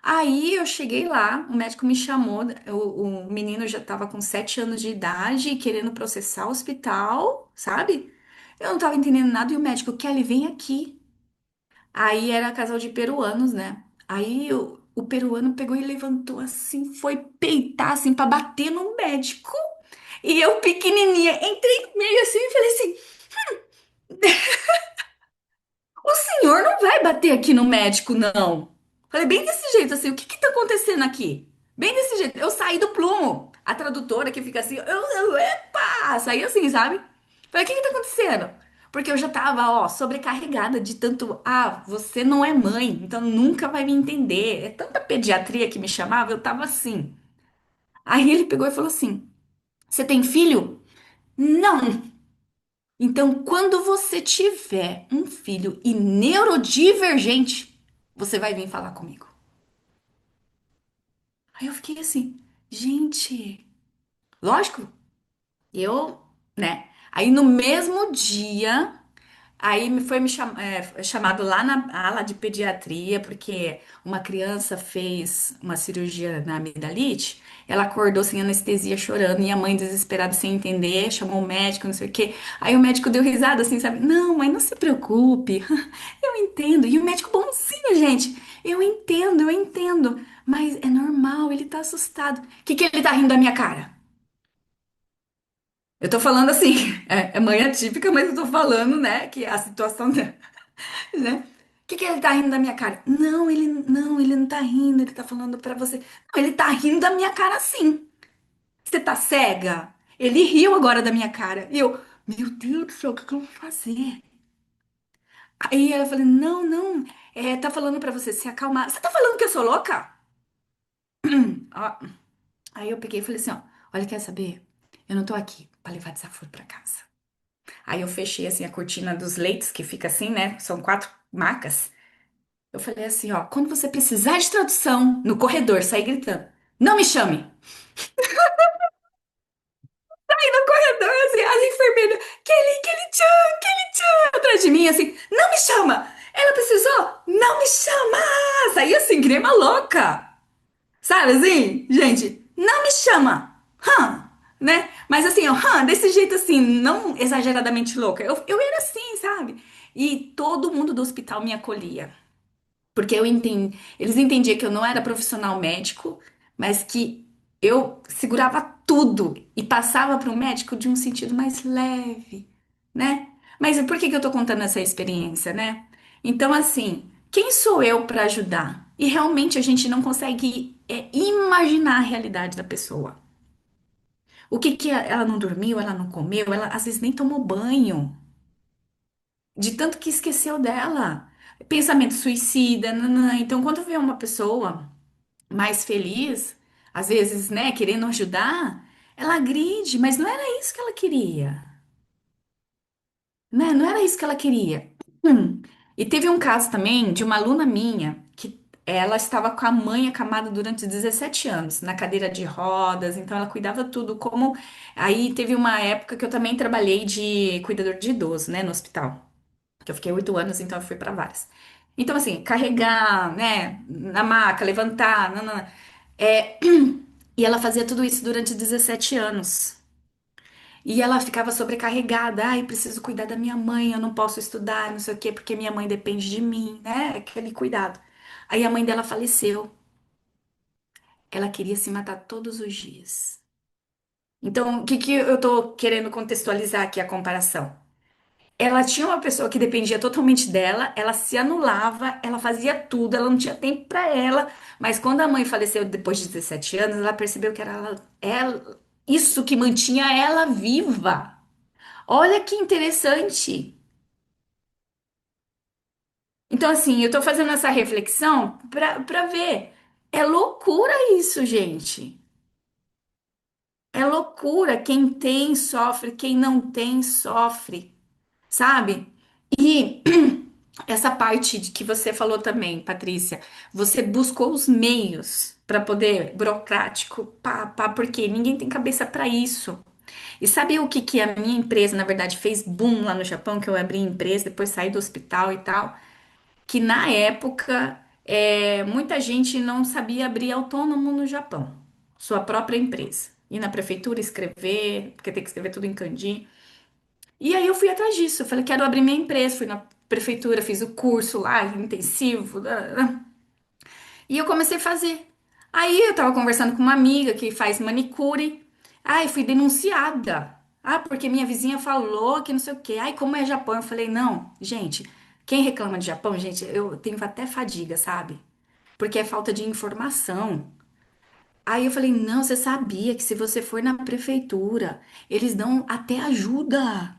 Aí eu cheguei lá, o médico me chamou, o menino já estava com 7 anos de idade, querendo processar o hospital, sabe? Eu não estava entendendo nada e o médico, Kelly, vem aqui. Aí era casal de peruanos, né? Aí o peruano pegou e levantou assim, foi peitar assim para bater no médico. E eu pequenininha, entrei no meio assim e falei assim: o senhor não vai bater aqui no médico, não. Falei bem desse jeito, assim, o que que tá acontecendo aqui? Bem desse jeito. Eu saí do plumo. A tradutora que fica assim, epa! Saí assim, sabe? Falei, o que que tá acontecendo? Porque eu já tava, ó, sobrecarregada de tanto, você não é mãe, então nunca vai me entender. É tanta pediatria que me chamava, eu tava assim. Aí ele pegou e falou assim: você tem filho? Não. Então, quando você tiver um filho e neurodivergente, você vai vir falar comigo. Aí eu fiquei assim, gente, lógico, eu, né? Aí no mesmo dia, aí chamado lá na ala de pediatria, porque uma criança fez uma cirurgia na amidalite, ela acordou sem anestesia, chorando, e a mãe desesperada sem entender, chamou o médico, não sei o quê. Aí o médico deu risada assim, sabe? Não, mãe, não se preocupe, eu entendo. E o médico bonzinho, gente, eu entendo, mas é normal, ele tá assustado. O que que ele tá rindo da minha cara? Eu tô falando assim, é mãe atípica, mas eu tô falando, né, que a situação né? O que que ele tá rindo da minha cara? Ele não tá rindo, ele tá falando pra você. Não, ele tá rindo da minha cara sim. Você tá cega? Ele riu agora da minha cara. E eu, meu Deus do céu, o que que eu vou fazer? Aí ela falou, não, tá falando pra você se acalmar. Você tá falando que eu sou louca? Ó, aí eu peguei e falei assim, ó, olha, quer saber? Eu não tô aqui pra levar desaforo pra casa. Aí eu fechei assim a cortina dos leitos, que fica assim, né? São 4 macas. Eu falei assim, ó, quando você precisar de tradução no corredor, sair gritando, não me chame. E no corredor, assim, as enfermeiras, Kelly Chan, atrás de mim, assim, não me chama. Ela precisou, não me chama. Saí assim, que nem uma louca. Sabe assim, gente, não me chama. Né? Mas assim, ó, desse jeito assim, não exageradamente louca. Eu era assim, sabe? E todo mundo do hospital me acolhia. Porque eles entendiam que eu não era profissional médico, mas que eu segurava tudo e passava para o médico de um sentido mais leve, né? Mas por que que eu tô contando essa experiência, né? Então, assim, quem sou eu para ajudar? E realmente a gente não consegue imaginar a realidade da pessoa. O que que ela não dormiu, ela não comeu, ela às vezes nem tomou banho, de tanto que esqueceu dela. Pensamento suicida, nanã. Então, quando vê uma pessoa mais feliz, às vezes, né, querendo ajudar, ela agride, mas não era isso que ela queria, né? Não era isso que ela queria. Hum. E teve um caso também de uma aluna minha que ela estava com a mãe acamada durante 17 anos, na cadeira de rodas, então ela cuidava tudo como. Aí teve uma época que eu também trabalhei de cuidador de idoso, né, no hospital, que eu fiquei 8 anos, então eu fui para várias. Então, assim, carregar, né, na maca, levantar, nanana. É, e ela fazia tudo isso durante 17 anos. E ela ficava sobrecarregada. Ai, preciso cuidar da minha mãe, eu não posso estudar, não sei o quê, porque minha mãe depende de mim, né? Aquele cuidado. Aí a mãe dela faleceu. Ela queria se matar todos os dias. Então, o que que eu tô querendo contextualizar aqui a comparação? Ela tinha uma pessoa que dependia totalmente dela, ela se anulava, ela fazia tudo, ela não tinha tempo para ela, mas quando a mãe faleceu depois de 17 anos, ela percebeu que era isso que mantinha ela viva. Olha que interessante. Então, assim, eu tô fazendo essa reflexão para ver. É loucura isso, gente. É loucura. Quem tem sofre, quem não tem sofre, sabe? E essa parte de que você falou também, Patrícia, você buscou os meios para poder burocrático, porque ninguém tem cabeça para isso. E sabe o que que a minha empresa, na verdade, fez boom lá no Japão, que eu abri empresa, depois saí do hospital e tal, que na época muita gente não sabia abrir autônomo no Japão, sua própria empresa. Ir na prefeitura escrever, porque tem que escrever tudo em kanji. E aí eu fui atrás disso. Eu falei, quero abrir minha empresa. Fui na prefeitura, fiz o curso lá, intensivo. E eu comecei a fazer. Aí eu tava conversando com uma amiga que faz manicure. Ai, fui denunciada. Ah, porque minha vizinha falou que não sei o quê. Ai, como é Japão? Eu falei, não, gente, quem reclama de Japão, gente, eu tenho até fadiga, sabe? Porque é falta de informação. Aí eu falei, não, você sabia que se você for na prefeitura, eles dão até ajuda.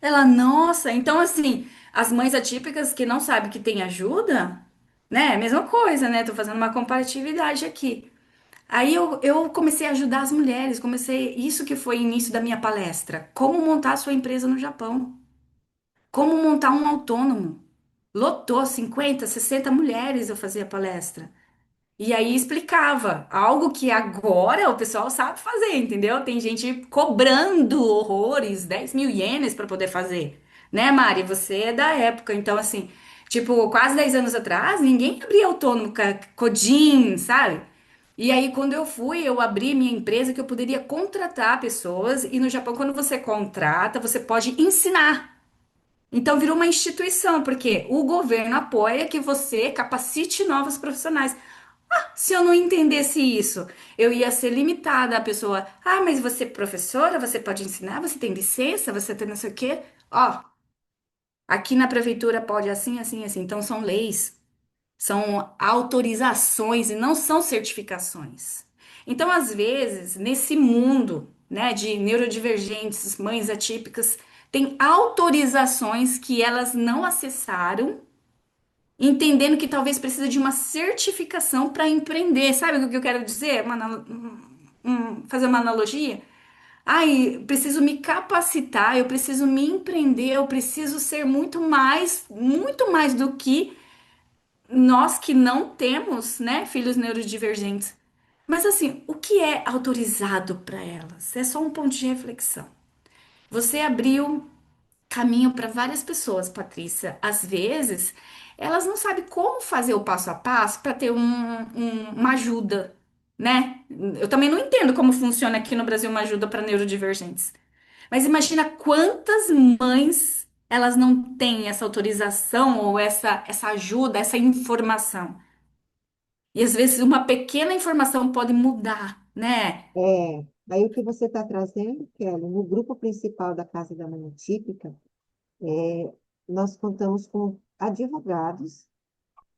Ela, nossa, então assim, as mães atípicas que não sabem que tem ajuda, né? Mesma coisa, né? Tô fazendo uma comparatividade aqui. Aí eu comecei a ajudar as mulheres, isso que foi o início da minha palestra. Como montar a sua empresa no Japão. Como montar um autônomo. Lotou 50, 60 mulheres eu fazia palestra. E aí explicava algo que agora o pessoal sabe fazer, entendeu? Tem gente cobrando horrores, 10 mil ienes para poder fazer. Né, Mari? Você é da época, então assim, tipo, quase 10 anos atrás, ninguém abria autônomo, Codin, sabe? E aí, quando eu fui, eu abri minha empresa que eu poderia contratar pessoas, e no Japão, quando você contrata, você pode ensinar. Então, virou uma instituição, porque o governo apoia que você capacite novos profissionais. Se eu não entendesse isso, eu ia ser limitada. A pessoa, ah, mas você é professora, você pode ensinar, você tem licença, você tem não sei o quê. Ó, aqui na prefeitura pode assim, assim, assim. Então são leis, são autorizações e não são certificações. Então, às vezes, nesse mundo, né, de neurodivergentes, mães atípicas, tem autorizações que elas não acessaram entendendo que talvez precisa de uma certificação para empreender. Sabe o que eu quero dizer? Fazer uma analogia? Ai, preciso me capacitar, eu preciso me empreender, eu preciso ser muito mais do que nós que não temos, né, filhos neurodivergentes. Mas assim, o que é autorizado para elas? É só um ponto de reflexão. Você abriu caminho para várias pessoas, Patrícia. Às vezes, elas não sabem como fazer o passo a passo para ter uma ajuda, né? Eu também não entendo como funciona aqui no Brasil uma ajuda para neurodivergentes. Mas imagina quantas mães elas não têm essa autorização ou essa ajuda, essa informação. E às vezes uma pequena informação pode mudar, né? É, aí o que você está trazendo, Kelly, no grupo principal da Casa da Mãe Típica, nós contamos com advogados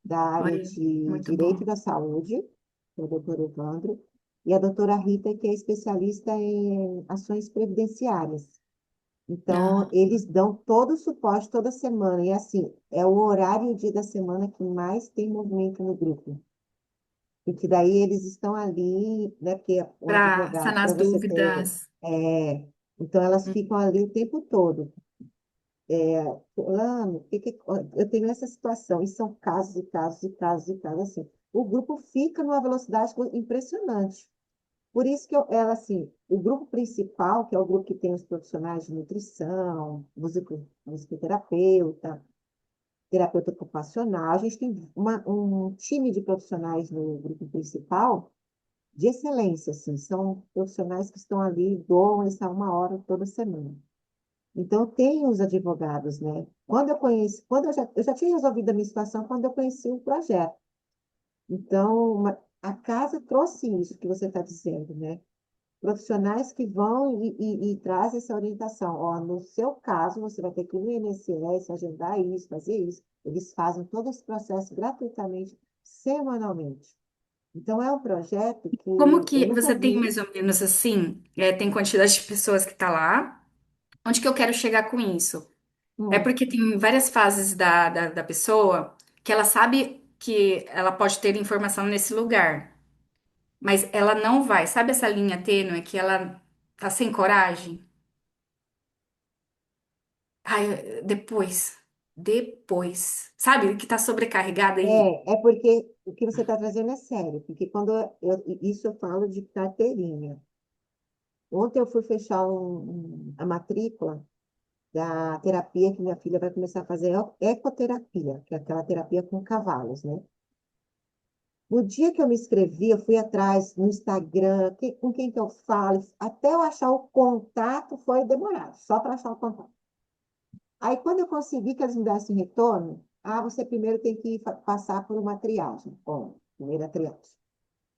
da área Olha, de muito Direito bom. da Saúde, que é o doutor Evandro, e a doutora Rita, que é especialista em ações previdenciárias. Então, Ah, eles dão todo o suporte toda semana. E assim, é o horário e o dia da semana que mais tem movimento no grupo. Porque daí eles estão ali, né? Porque o para advogado, sanar para as você ter. dúvidas. Então, elas ficam ali o tempo todo. Fulano, eu tenho essa situação. E são casos e casos e casos e casos assim. O grupo fica numa velocidade impressionante. Por isso que ela, assim, o grupo principal, que é o grupo que tem os profissionais de nutrição, musicoterapeuta, terapeuta ocupacional, a gente tem um time de profissionais no grupo principal de excelência, assim, são profissionais que estão ali, doam essa 1 hora toda semana. Então, tem os advogados, né? Quando eu conheci, eu já tinha resolvido a minha situação quando eu conheci o projeto. Então, a casa trouxe isso que você está dizendo, né? Profissionais que vão e trazem essa orientação. Ó, no seu caso, você vai ter que ir no INSS, agendar isso, fazer isso. Eles fazem todo esse processo gratuitamente, semanalmente. Então, é um projeto que Como eu que nunca você tem vi. mais ou menos assim, tem quantidade de pessoas que tá lá? Onde que eu quero chegar com isso? É Hum, porque tem várias fases da pessoa que ela sabe que ela pode ter informação nesse lugar, mas ela não vai. Sabe essa linha tênue que ela tá sem coragem? Ai, depois. Sabe? Que tá sobrecarregada e. é porque o que você está trazendo é sério, porque isso eu falo de carteirinha. Ontem eu fui fechar a matrícula da terapia que minha filha vai começar a fazer, ecoterapia, que é aquela terapia com cavalos, né? No dia que eu me inscrevi, eu fui atrás no Instagram, com quem que eu falo, até eu achar o contato foi demorado, só para achar o contato. Aí, quando eu consegui que eles me dessem retorno, você primeiro tem que passar por uma triagem. Bom, primeira triagem.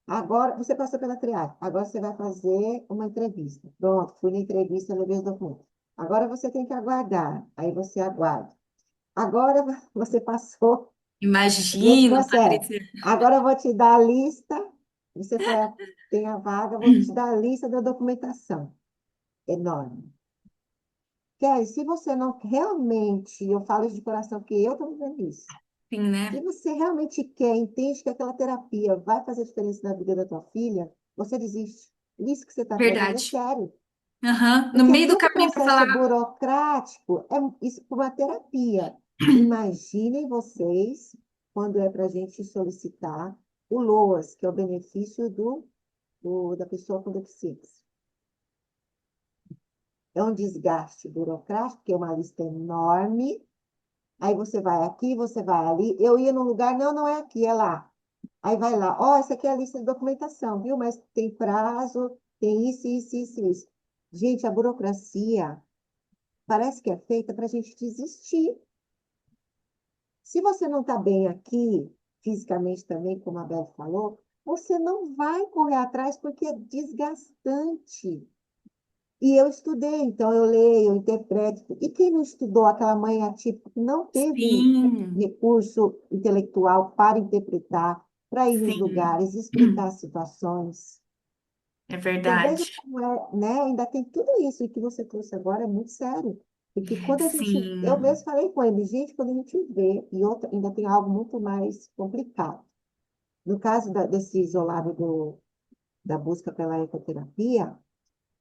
Agora, você passou pela triagem, agora você vai fazer uma entrevista. Pronto, fui na entrevista, levei os documentos. Agora você tem que aguardar, aí você aguarda. Agora você passou nesse Imagino, processo. Patrícia. Agora eu vou te dar a lista, você foi tem a vaga, vou te dar a lista da documentação. Enorme. Kelly, se você não realmente, eu falo isso de coração, porque eu estou vivendo isso. Sim, Se né? você realmente quer, entende que aquela terapia vai fazer diferença na vida da tua filha, você desiste. Isso que você está trazendo é Verdade. sério. Aham. No Porque meio do todo o caminho para processo falar. burocrático é isso para uma terapia. Imaginem vocês, quando é para a gente solicitar o LOAS, que é o benefício da pessoa com deficiência. É um desgaste burocrático, que é uma lista enorme. Aí você vai aqui, você vai ali. Eu ia num lugar, não, não é aqui, é lá. Aí vai lá, ó, essa aqui é a lista de documentação, viu? Mas tem prazo, tem isso, isso, isso, isso. Gente, a burocracia parece que é feita para a gente desistir. Se você não está bem aqui, fisicamente também, como a Bel falou, você não vai correr atrás porque é desgastante. E eu estudei, então eu leio, eu interpreto. E quem não estudou, aquela mãe atípica, que não teve Sim, recurso intelectual para interpretar, para ir nos sim. lugares, explicar as situações. É Então, veja verdade. como é, né? Ainda tem tudo isso e que você trouxe agora é muito sério. Porque quando a gente, eu Sim. mesmo falei com ele, gente, quando a gente vê, e outra, ainda tem algo muito mais complicado. No caso desse isolado da busca pela ecoterapia,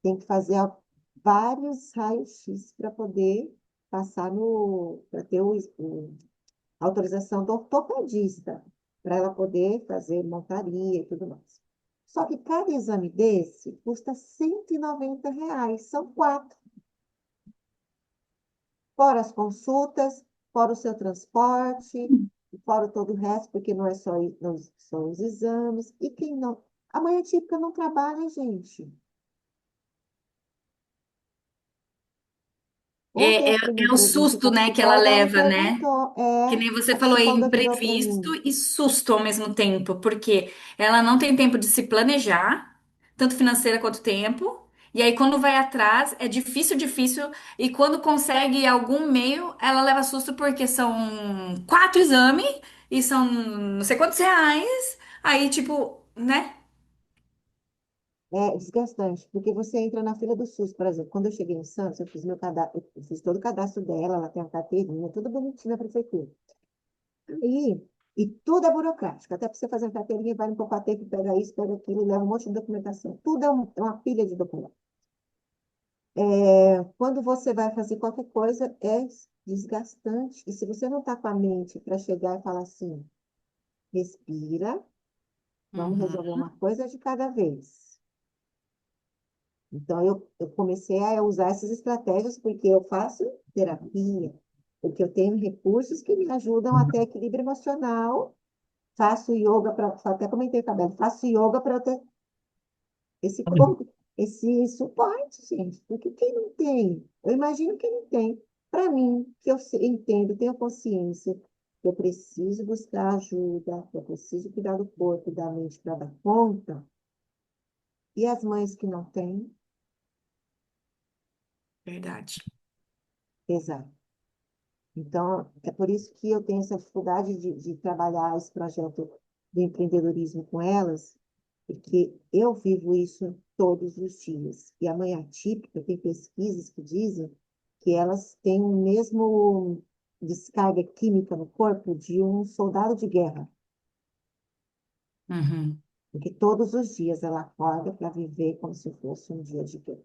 tem que fazer vários raios-x para poder passar para ter a autorização do ortopedista, para ela poder fazer montaria e tudo mais. Só que cada exame desse custa R$ 190, são 4. Fora as consultas, fora o seu transporte, fora todo o resto, porque não é só os exames. E quem não. A mãe típica não trabalha, gente. Ontem É, eu é, fui na é o entrevista com susto, a né, que ela psicóloga, ela me leva, né? perguntou, Que nem você a falou, é psicóloga virou para imprevisto mim. e susto ao mesmo tempo, porque ela não tem tempo de se planejar, tanto financeira quanto tempo, E aí, quando vai atrás, é difícil, difícil. E quando consegue algum meio, ela leva susto porque são 4 exames e são não sei quantos reais. Aí, tipo, né? É desgastante, porque você entra na fila do SUS, por exemplo. Quando eu cheguei em Santos, eu fiz meu cadastro, eu fiz todo o cadastro dela, ela tem a carteirinha, tudo bonitinho na prefeitura. E tudo é burocrático. Até para você fazer a carteirinha, vai no Copateco, pega isso, pega aquilo, leva um monte de documentação. Tudo é uma pilha de documentos. Quando você vai fazer qualquer coisa, é desgastante. E se você não está com a mente para chegar e falar assim, respira, vamos resolver Uhum. uma coisa de cada vez. Então, eu comecei a usar essas estratégias porque eu faço terapia, porque eu tenho recursos que me ajudam a ter equilíbrio emocional. Faço yoga para, até comentei com a Bela, faço yoga para ter esse corpo, esse suporte, gente. Porque quem não tem, eu imagino quem não tem. Para mim, que entendo, tenho consciência, que eu preciso buscar ajuda, que eu preciso cuidar do corpo e da mente para dar conta. E as mães que não têm, Verdade. exato. Então, é por isso que eu tenho essa dificuldade de trabalhar esse projeto do empreendedorismo com elas, porque eu vivo isso todos os dias. E a mãe atípica, tem pesquisas que dizem que elas têm o mesmo descarga química no corpo de um soldado de guerra, Uhum. porque todos os dias ela acorda para viver como se fosse um dia de guerra.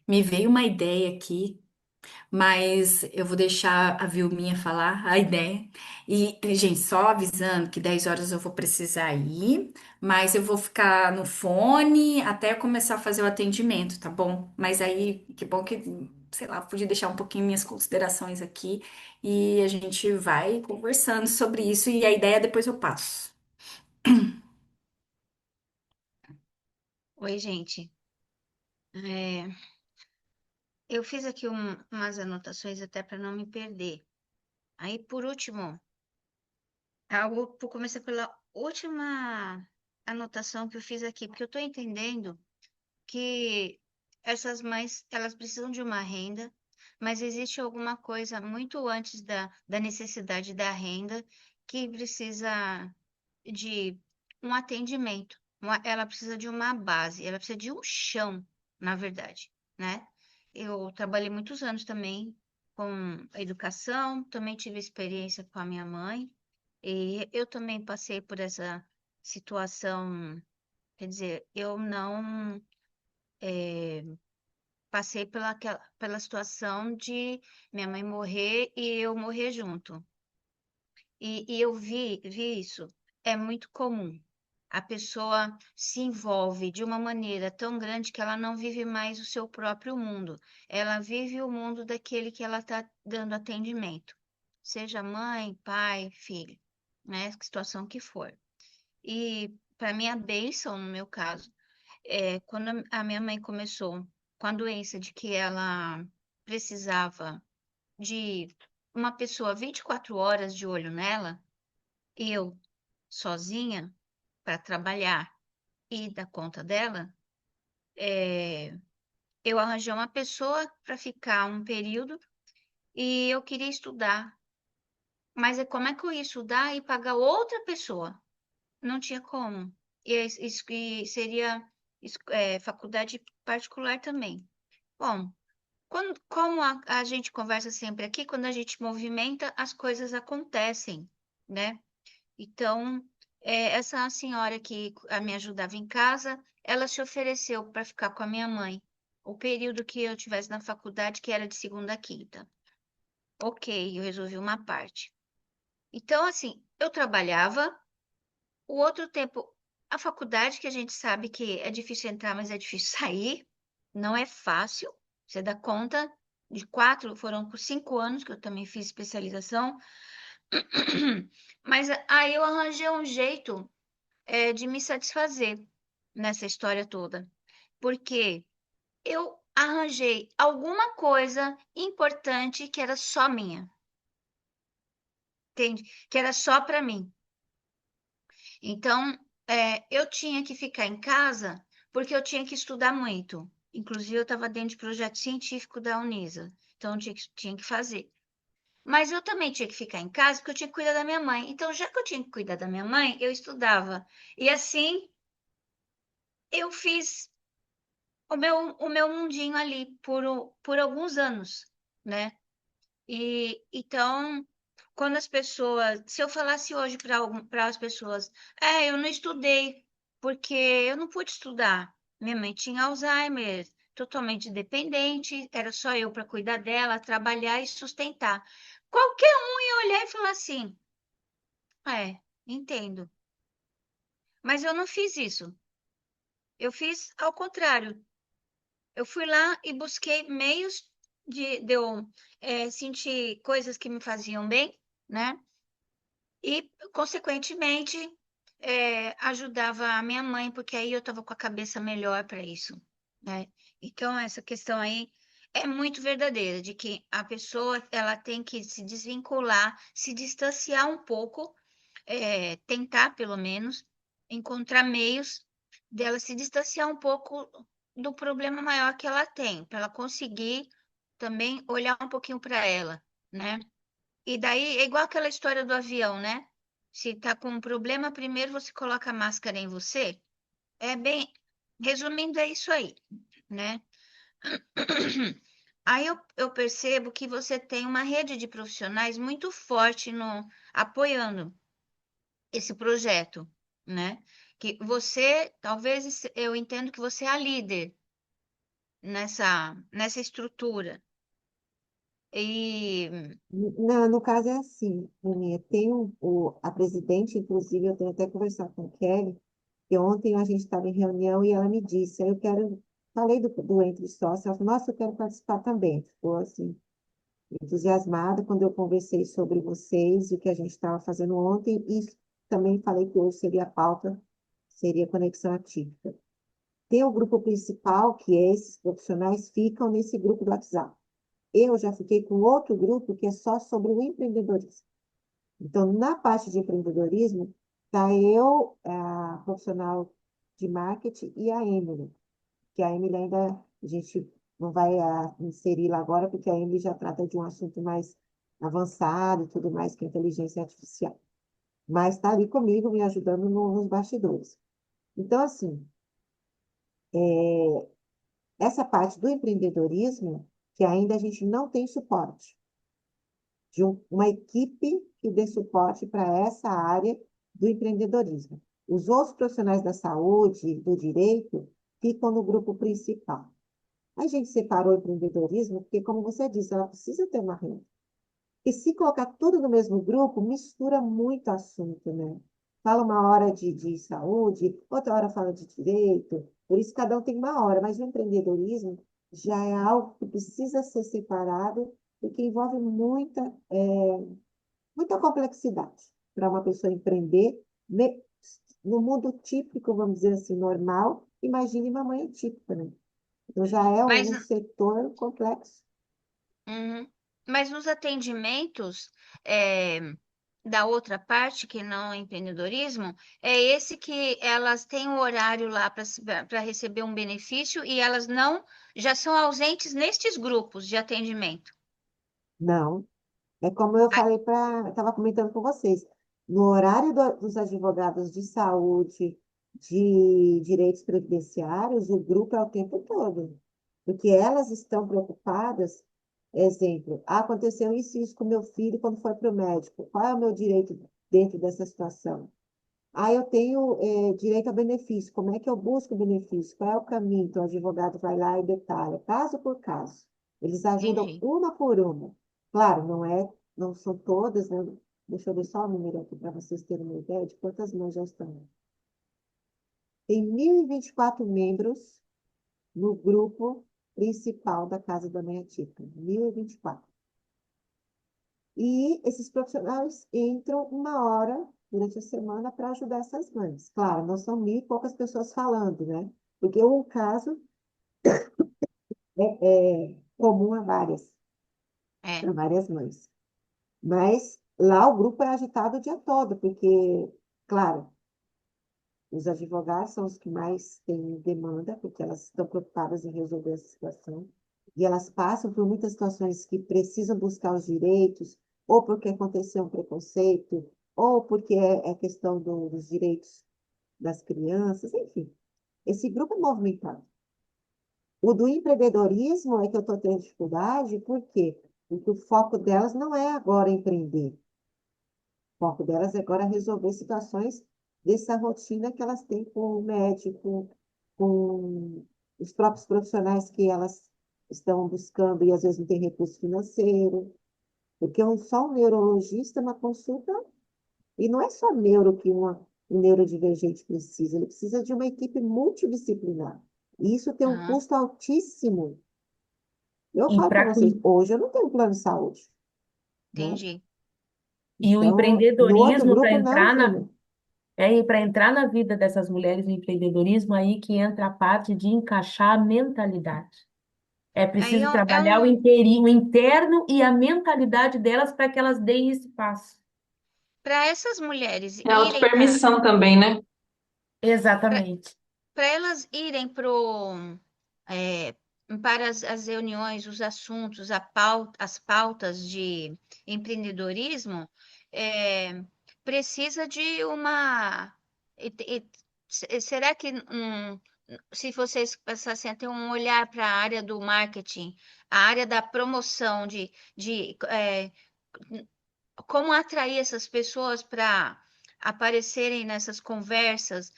Me veio uma ideia aqui, mas eu vou deixar a Vilminha falar a ideia. E, gente, só avisando que 10 horas eu vou precisar ir, mas eu vou ficar no fone até eu começar a fazer o atendimento, tá bom? Mas aí, que bom que, sei lá, pude deixar um pouquinho minhas considerações aqui e a gente vai conversando sobre isso e a ideia depois eu passo. Oi, gente. É, eu fiz aqui umas anotações até para não me perder. Aí, por último, vou começar pela última anotação que eu fiz aqui, porque eu estou entendendo que essas mães, elas precisam de uma renda, mas existe alguma coisa muito antes da necessidade da renda que precisa de um atendimento. Ela precisa de uma base, ela precisa de um chão, na verdade, né? Eu trabalhei muitos anos também com a educação, também tive experiência com a minha mãe, e eu também passei por essa situação, quer dizer, eu não passei pela situação de minha mãe morrer e eu morrer junto. E eu vi isso. É muito comum. A pessoa se envolve de uma maneira tão grande que ela não vive mais o seu próprio mundo. Ela vive o mundo daquele que ela está dando atendimento, seja mãe, pai, filho, né? Que situação que for. E para mim, a bênção, no meu caso, quando a minha mãe começou com a doença de que ela precisava de uma pessoa 24 horas de olho nela, eu sozinha para trabalhar e dar conta dela, é, eu arranjei uma pessoa para ficar um período e eu queria estudar. Mas como é que eu ia estudar e pagar outra pessoa? Não tinha como. E seria faculdade particular também. Bom, como a gente conversa sempre aqui, quando a gente movimenta, as coisas acontecem, né? Então, essa senhora que me ajudava em casa, ela se ofereceu para ficar com a minha mãe, o período que eu tivesse na faculdade, que era de segunda a quinta. Ok, eu resolvi uma parte. Então, assim, eu trabalhava, o outro tempo, a faculdade, que a gente sabe que é difícil entrar, mas é difícil sair, não é fácil. Você dá conta de 4, foram por 5 anos que eu também fiz especialização. Mas aí eu arranjei um jeito de me satisfazer nessa história toda, porque eu arranjei alguma coisa importante que era só minha, entende? Que era só para mim. Então, eu tinha que ficar em casa porque eu tinha que estudar muito. Inclusive, eu estava dentro de projeto científico da Unisa, então eu tinha que fazer. Mas eu também tinha que ficar em casa porque eu tinha que cuidar da minha mãe. Então, já que eu tinha que cuidar da minha mãe, eu estudava. E assim, eu fiz o meu mundinho ali por alguns anos, né? E então, quando as pessoas, se eu falasse hoje para as pessoas, eu não estudei porque eu não pude estudar. Minha mãe tinha Alzheimer, totalmente dependente, era só eu para cuidar dela, trabalhar e sustentar. Qualquer um ia olhar e falar assim: entendo. Mas eu não fiz isso. Eu fiz ao contrário. Eu fui lá e busquei meios de eu sentir coisas que me faziam bem, né? E, consequentemente, ajudava a minha mãe, porque aí eu estava com a cabeça melhor para isso, né? Então, essa questão aí é muito verdadeira, de que a pessoa ela tem que se desvincular, se distanciar um pouco, tentar, pelo menos, encontrar meios dela se distanciar um pouco do problema maior que ela tem, para ela conseguir também olhar um pouquinho para ela, né? E daí é igual aquela história do avião, né? Se tá com um problema, primeiro você coloca a máscara em você. É bem, resumindo, é isso aí, né? Aí eu percebo que você tem uma rede de profissionais muito forte no apoiando esse projeto, né? Que você, talvez eu entendo que você é a líder nessa estrutura. E No caso é assim, Aninha, tem a presidente, inclusive, eu tenho até conversado com a Kelly, que ontem a gente estava em reunião e ela me disse, aí eu quero, falei do Entre Sócios, ela falou, nossa, eu quero participar também. Ficou assim, entusiasmada quando eu conversei sobre vocês e o que a gente estava fazendo ontem, e também falei que hoje seria a pauta, seria Conexão Atípica. Tem o grupo principal, que é esses profissionais ficam nesse grupo do WhatsApp. Eu já fiquei com outro grupo que é só sobre o empreendedorismo. Então, na parte de empreendedorismo, está eu, a profissional de marketing, e a Emily, que a Emily ainda a gente não vai inserir lá agora, porque a Emily já trata de um assunto mais avançado e tudo mais, que é inteligência artificial. Mas está ali comigo, me ajudando nos bastidores. Então, assim, essa parte do empreendedorismo, que ainda a gente não tem suporte de uma equipe que dê suporte para essa área do empreendedorismo. Os outros profissionais da saúde, do direito, ficam no grupo principal. A gente separou o empreendedorismo porque, como você disse, ela precisa ter uma renda. E se colocar tudo no mesmo grupo, mistura muito assunto, né? Fala uma hora de saúde, outra hora fala de direito, por isso cada um tem uma hora, mas o empreendedorismo já é algo que precisa ser separado, porque envolve muita complexidade para uma pessoa empreender no mundo típico, vamos dizer assim, normal. Imagine uma mãe atípica, né? Então já é mas um setor complexo. Uhum. Mas nos atendimentos é, da outra parte, que não é empreendedorismo, é esse que elas têm o horário lá para receber um benefício e elas não já são ausentes nestes grupos de atendimento. Não, é como eu Ah, falei estava comentando com vocês, no horário dos advogados de saúde, de direitos previdenciários, o grupo é o tempo todo, porque elas estão preocupadas, exemplo, aconteceu isso com meu filho quando foi para o médico, qual é o meu direito dentro dessa situação? Eu tenho direito a benefício, como é que eu busco o benefício? Qual é o caminho? Então, o advogado vai lá e detalha, caso por caso. Eles ajudam entendi. uma por uma. Claro, não são todas, né? Deixa eu ver só o número aqui para vocês terem uma ideia de quantas mães já estão. Tem 1.024 membros no grupo principal da Casa da Mãe Atípica. 1.024. E esses profissionais entram uma hora durante a semana para ajudar essas mães. Claro, não são mil e poucas pessoas falando, né? Porque um caso é comum É. para várias mães. Mas lá o grupo é agitado o dia todo, porque, claro, Os advogados são os que mais têm demanda, porque elas estão preocupadas em resolver essa situação. E elas passam por muitas situações que precisam buscar os direitos, ou porque aconteceu um preconceito, ou porque é questão dos direitos das crianças, enfim. Esse grupo é movimentado. O do empreendedorismo é que eu estou tendo dificuldade, por quê? Porque o foco delas não é agora empreender. O foco delas é agora resolver situações dessa rotina que elas têm com o médico, com os próprios profissionais que elas estão buscando e às vezes não tem recurso financeiro. Porque só um neurologista, uma consulta, e não é só neuro que um neurodivergente precisa, ele precisa de uma equipe multidisciplinar. E isso tem um Aham, custo altíssimo. Eu E falo para para vocês, hoje eu não tenho plano de saúde, né? entendi. e o Então, no outro empreendedorismo para grupo não entrar na tem. para entrar na vida dessas mulheres, o empreendedorismo aí que entra a parte de encaixar a mentalidade. É Aí preciso é trabalhar um, o interno e a mentalidade delas para que elas deem esse passo. para essas mulheres É irem para autopermissão também, né? Exatamente. para elas irem é, para as reuniões, os assuntos, as pautas de empreendedorismo, é, precisa de uma. Será que se vocês passassem a ter um olhar para a área do marketing, a área da promoção, como atrair essas pessoas para aparecerem nessas conversas,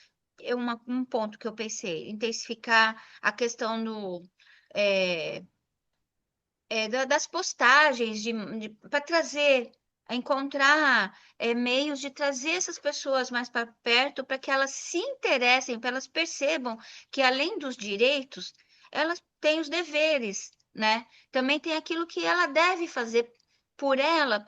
um ponto que eu pensei, intensificar a questão é, das postagens, para trazer, encontrar meios de trazer essas pessoas mais para perto, para que elas se interessem, para elas percebam que além dos direitos, elas têm os deveres, né? Também tem aquilo que ela deve fazer por ela,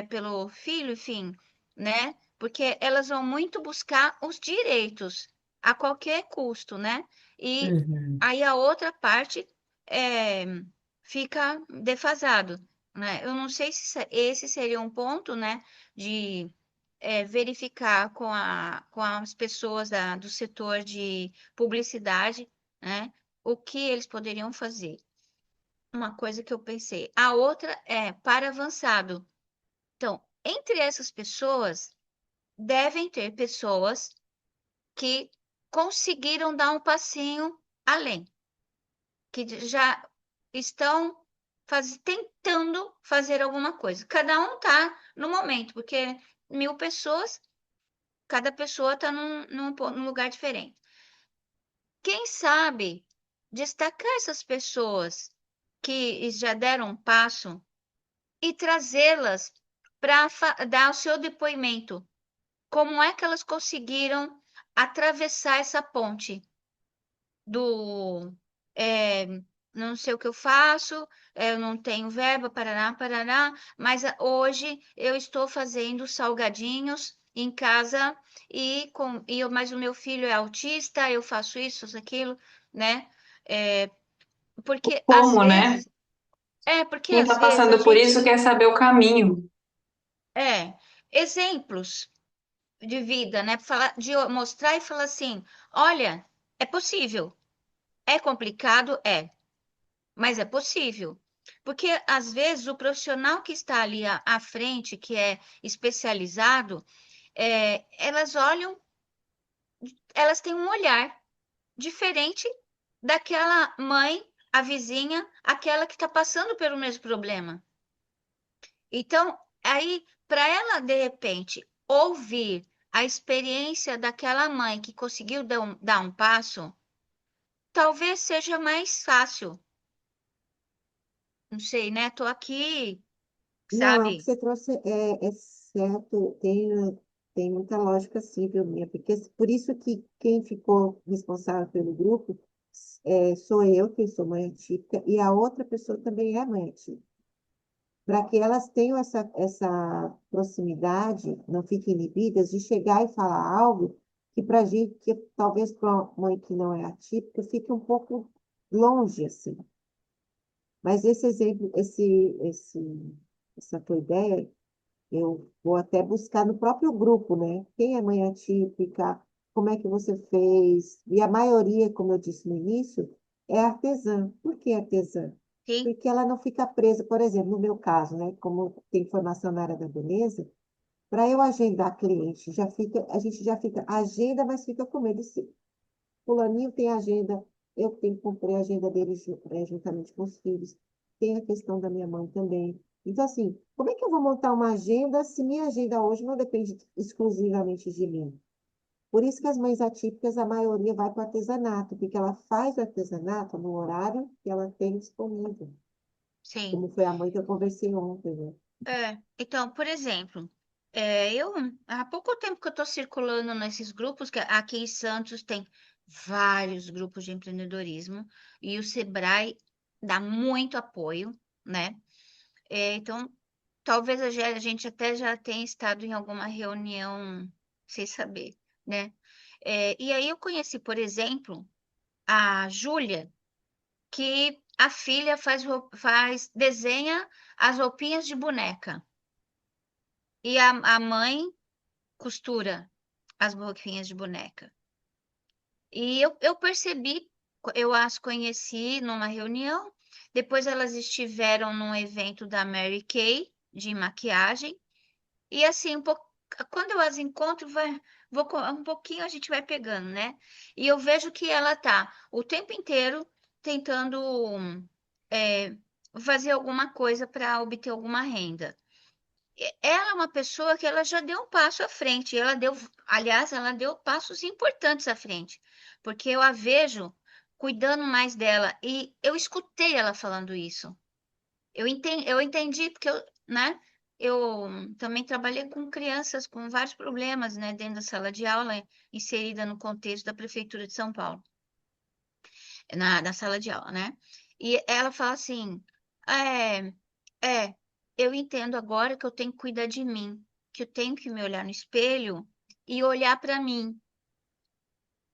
pelo filho, enfim, né? Porque elas vão muito buscar os direitos a qualquer custo, né? E Uhum. aí a outra parte é fica defasado, né? Eu não sei se esse seria um ponto, né, de verificar com as pessoas do setor de publicidade, né, o que eles poderiam fazer. Uma coisa que eu pensei. A outra é para avançado. Então, entre essas pessoas, devem ter pessoas que conseguiram dar um passinho além, que já estão tentando fazer alguma coisa. Cada um está no momento, porque 1.000 pessoas, cada pessoa está num lugar diferente. Quem sabe destacar essas pessoas que já deram um passo e trazê-las para dar o seu depoimento. Como é que elas conseguiram atravessar essa ponte do é, não sei o que eu faço, eu não tenho verba, parará, parará, mas hoje eu estou fazendo salgadinhos em casa mas o meu filho é autista, eu faço isso, aquilo, né? É, porque às Como, né? vezes, porque Quem às está vezes a passando por gente isso quer saber o caminho. exemplos de vida, né? De mostrar e falar assim, olha, é possível. É complicado? É. Mas é possível. Porque, às vezes, o profissional que está ali à frente, que é especializado, elas olham, elas têm um olhar diferente daquela mãe, a vizinha, aquela que está passando pelo mesmo problema. Então, aí, para ela, de repente, ouvir a experiência daquela mãe que conseguiu dar um passo, talvez seja mais fácil. Não sei, né? Tô aqui, Não, o que sabe? você trouxe é certo, tem muita lógica sim, viu, minha? Porque por isso que quem ficou responsável pelo grupo sou eu, que sou mãe atípica, e a outra pessoa também é mãe atípica. Para que elas tenham essa proximidade, não fiquem inibidas, de chegar e falar algo que para a gente, que talvez para uma mãe que não é atípica, fique um pouco longe, assim. Mas esse exemplo, essa tua ideia, eu vou até buscar no próprio grupo, né? Quem é mãe atípica, como é que você fez? E a maioria, como eu disse no início, é artesã. Por que artesã? Sim, Porque ela não fica presa, por exemplo, no meu caso, né? Como tem formação na área da beleza, para eu agendar cliente, a gente já fica, agenda, mas fica com medo. Se fulaninho tem agenda, eu tenho que cumprir a agenda dele juntamente com os filhos. Tem a questão da minha mãe também. Então, assim, como é que eu vou montar uma agenda se minha agenda hoje não depende exclusivamente de mim? Por isso que as mães atípicas, a maioria vai para o artesanato, porque ela faz o artesanato no horário que ela tem disponível, sim. como foi a mãe que eu conversei ontem, né? Então, por exemplo, eu há pouco tempo que eu estou circulando nesses grupos, que aqui em Santos tem vários grupos de empreendedorismo e o Sebrae dá muito apoio, né? Então, talvez a gente até já tenha estado em alguma reunião sem saber, né? E aí eu conheci, por exemplo, a Júlia, que a filha desenha as roupinhas de boneca. E a mãe costura as roupinhas de boneca. E eu percebi, eu as conheci numa reunião, depois elas estiveram num evento da Mary Kay, de maquiagem, e assim, quando eu as encontro, um pouquinho a gente vai pegando, né? E eu vejo que ela tá o tempo inteiro tentando é, fazer alguma coisa para obter alguma renda. Ela é uma pessoa que ela já deu um passo à frente. Ela deu, aliás, ela deu passos importantes à frente, porque eu a vejo cuidando mais dela e eu escutei ela falando isso. Eu entendi porque né? Eu também trabalhei com crianças com vários problemas, né, dentro da sala de aula, inserida no contexto da Prefeitura de São Paulo, na sala de aula, né? E ela fala assim: é, eu entendo agora que eu tenho que cuidar de mim, que eu tenho que me olhar no espelho e olhar para mim.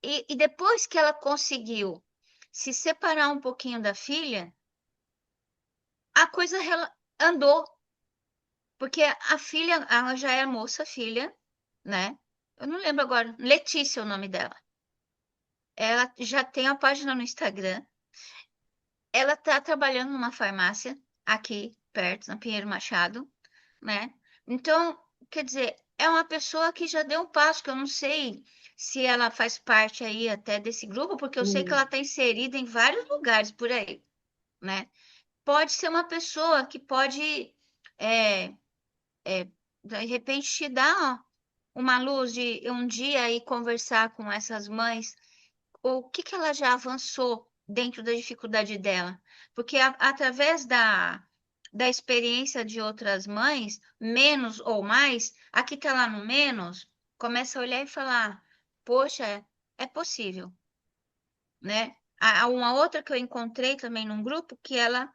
E depois que ela conseguiu se separar um pouquinho da filha, a coisa andou, porque a filha, ela já é moça filha, né? Eu não lembro agora, Letícia é o nome dela. Ela já tem a página no Instagram. Ela está trabalhando numa farmácia aqui perto, na Pinheiro Machado, né? Então, quer dizer, é uma pessoa que já deu um passo, que eu não sei se ela faz parte aí até desse grupo, porque eu sei que ela Sim, está inserida em vários lugares por aí, né? Pode ser uma pessoa que pode, é, de repente, te dar uma luz de um dia ir conversar com essas mães, ou o que que ela já avançou dentro da dificuldade dela. Porque através da experiência de outras mães, menos ou mais, a que está lá no menos, começa a olhar e falar: poxa, é possível, né? Há uma outra que eu encontrei também num grupo que ela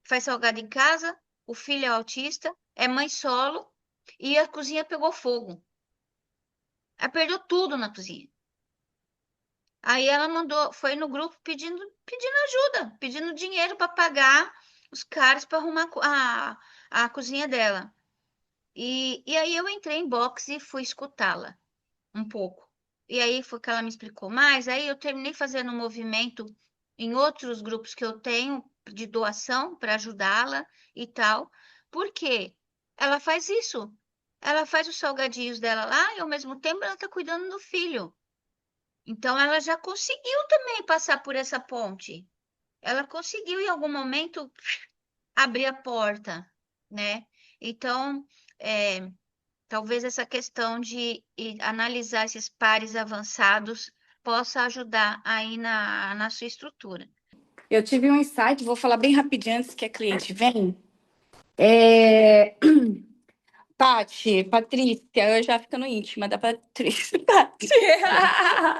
faz salgado em casa, o filho é autista, é mãe solo e a cozinha pegou fogo. Ela perdeu tudo na cozinha. Aí ela mandou, foi no grupo pedindo ajuda, pedindo dinheiro para pagar os caras para arrumar a cozinha dela. E aí eu entrei em box e fui escutá-la um pouco. E aí foi que ela me explicou mais. Aí eu terminei fazendo um movimento em outros grupos que eu tenho de doação para ajudá-la e tal. Por quê? Ela faz isso. Ela faz os salgadinhos dela lá e ao mesmo tempo ela está cuidando do filho. Então, ela já conseguiu também passar por essa ponte. Ela conseguiu, em algum momento, abrir a porta, né? Então, é, talvez essa questão de analisar esses pares avançados possa ajudar aí na sua estrutura. Eu tive um insight, vou falar bem rapidinho antes que a cliente venha. É... Pati, Patrícia, eu já ficando íntima da Patrícia. Pati.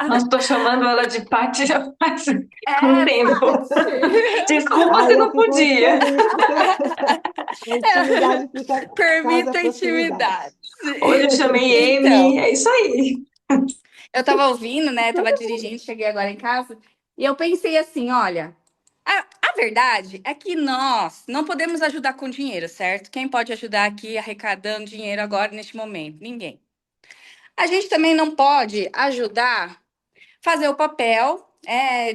Nossa, tô chamando ela de Paty já faz um É, tempo. Pati. Desculpa se aí eu não fico muito podia. feliz, porque a intimidade fica, causa Permita proximidade. intimidade. Hoje eu chamei Amy, Então, é isso aí. eu tava ouvindo, né? Tava dirigindo, cheguei agora em casa, e eu pensei assim: olha, a verdade é que nós não podemos ajudar com dinheiro, certo? Quem pode ajudar aqui arrecadando dinheiro agora, neste momento? Ninguém. A gente também não pode ajudar fazer o papel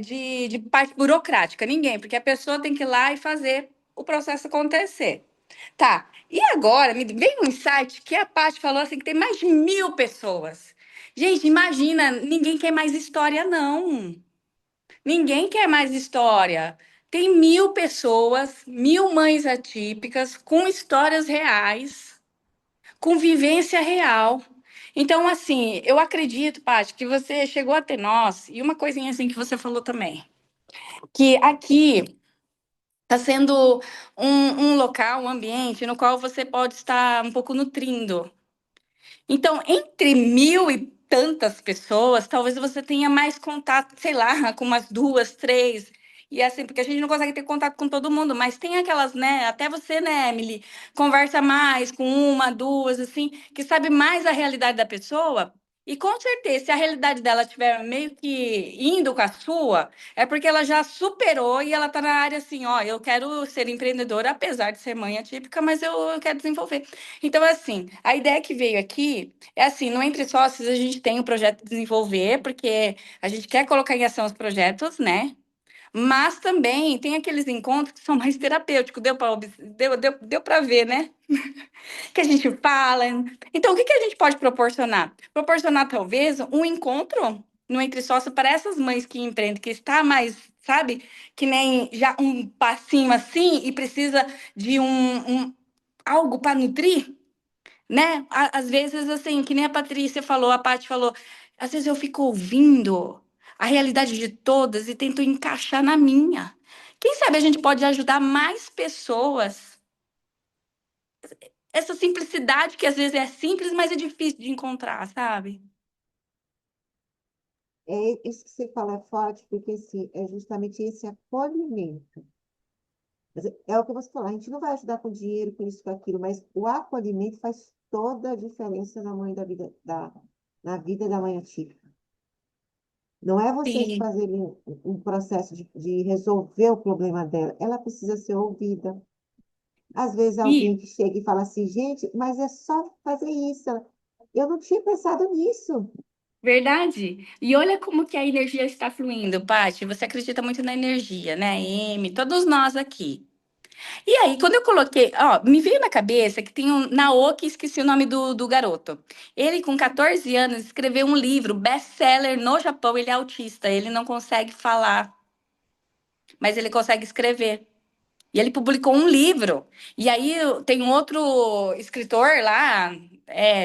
de parte burocrática, ninguém, porque a pessoa tem que ir lá e fazer o processo acontecer. Tá, e agora me veio um insight que a Paty falou assim que tem mais de 1.000 pessoas. Gente, imagina, ninguém quer mais história, não. Ninguém quer mais história. Tem 1.000 pessoas, 1.000 mães atípicas, com histórias reais, com vivência real. Então, assim, eu acredito, Paty, que você chegou até nós, e uma coisinha assim que você falou também, que aqui está sendo um local, um ambiente no qual você pode estar um pouco nutrindo. Então, entre 1.000 e tantas pessoas, talvez você tenha mais contato, sei lá, com umas duas, três. E assim, porque a gente não consegue ter contato com todo mundo, mas tem aquelas, né? Até você, né, Emily, conversa mais com uma, duas, assim, que sabe mais a realidade da pessoa. E com certeza, se a realidade dela estiver meio que indo com a sua, é porque ela já superou e ela tá na área assim, ó, eu quero ser empreendedora, apesar de ser mãe atípica, mas eu quero desenvolver. Então, assim, a ideia que veio aqui é assim, no Entre Sócios a gente tem o projeto de desenvolver, porque a gente quer colocar em ação os projetos, né? Mas também tem aqueles encontros que são mais terapêuticos, deu para ver, né? Que a gente fala. Então, o que que a gente pode proporcionar? Proporcionar, talvez, um encontro no Entre Sócios para essas mães que empreendem, que está mais, sabe? Que nem já um passinho assim e precisa de algo para nutrir, né? Às vezes, assim, que nem a Patrícia falou, a Paty falou, às vezes eu fico ouvindo a realidade de todas e tento encaixar na minha. Quem sabe a gente pode ajudar mais pessoas? Essa simplicidade que às vezes é simples, mas é difícil de encontrar, sabe? É isso que você fala é forte, porque assim, é justamente esse acolhimento. É o que você falou, a gente não vai ajudar com dinheiro, com isso, com aquilo, mas o acolhimento faz toda a diferença na mãe da vida, na vida da mãe atípica. Não é vocês Sim. fazerem um processo de resolver o problema dela, ela precisa ser ouvida. Às vezes alguém E que chega e fala assim, gente, mas é só fazer isso. Eu não tinha pensado nisso. verdade. E olha como que a energia está fluindo, Paty. Você acredita muito na energia, né, Amy? Todos nós aqui. E aí, quando eu coloquei, ó, me veio na cabeça que tem um Naoki, esqueci o nome do garoto. Ele, com 14 anos, escreveu um livro best-seller no Japão. Ele é autista, ele não consegue falar, mas ele consegue escrever. E ele publicou um livro. E aí tem um outro escritor lá,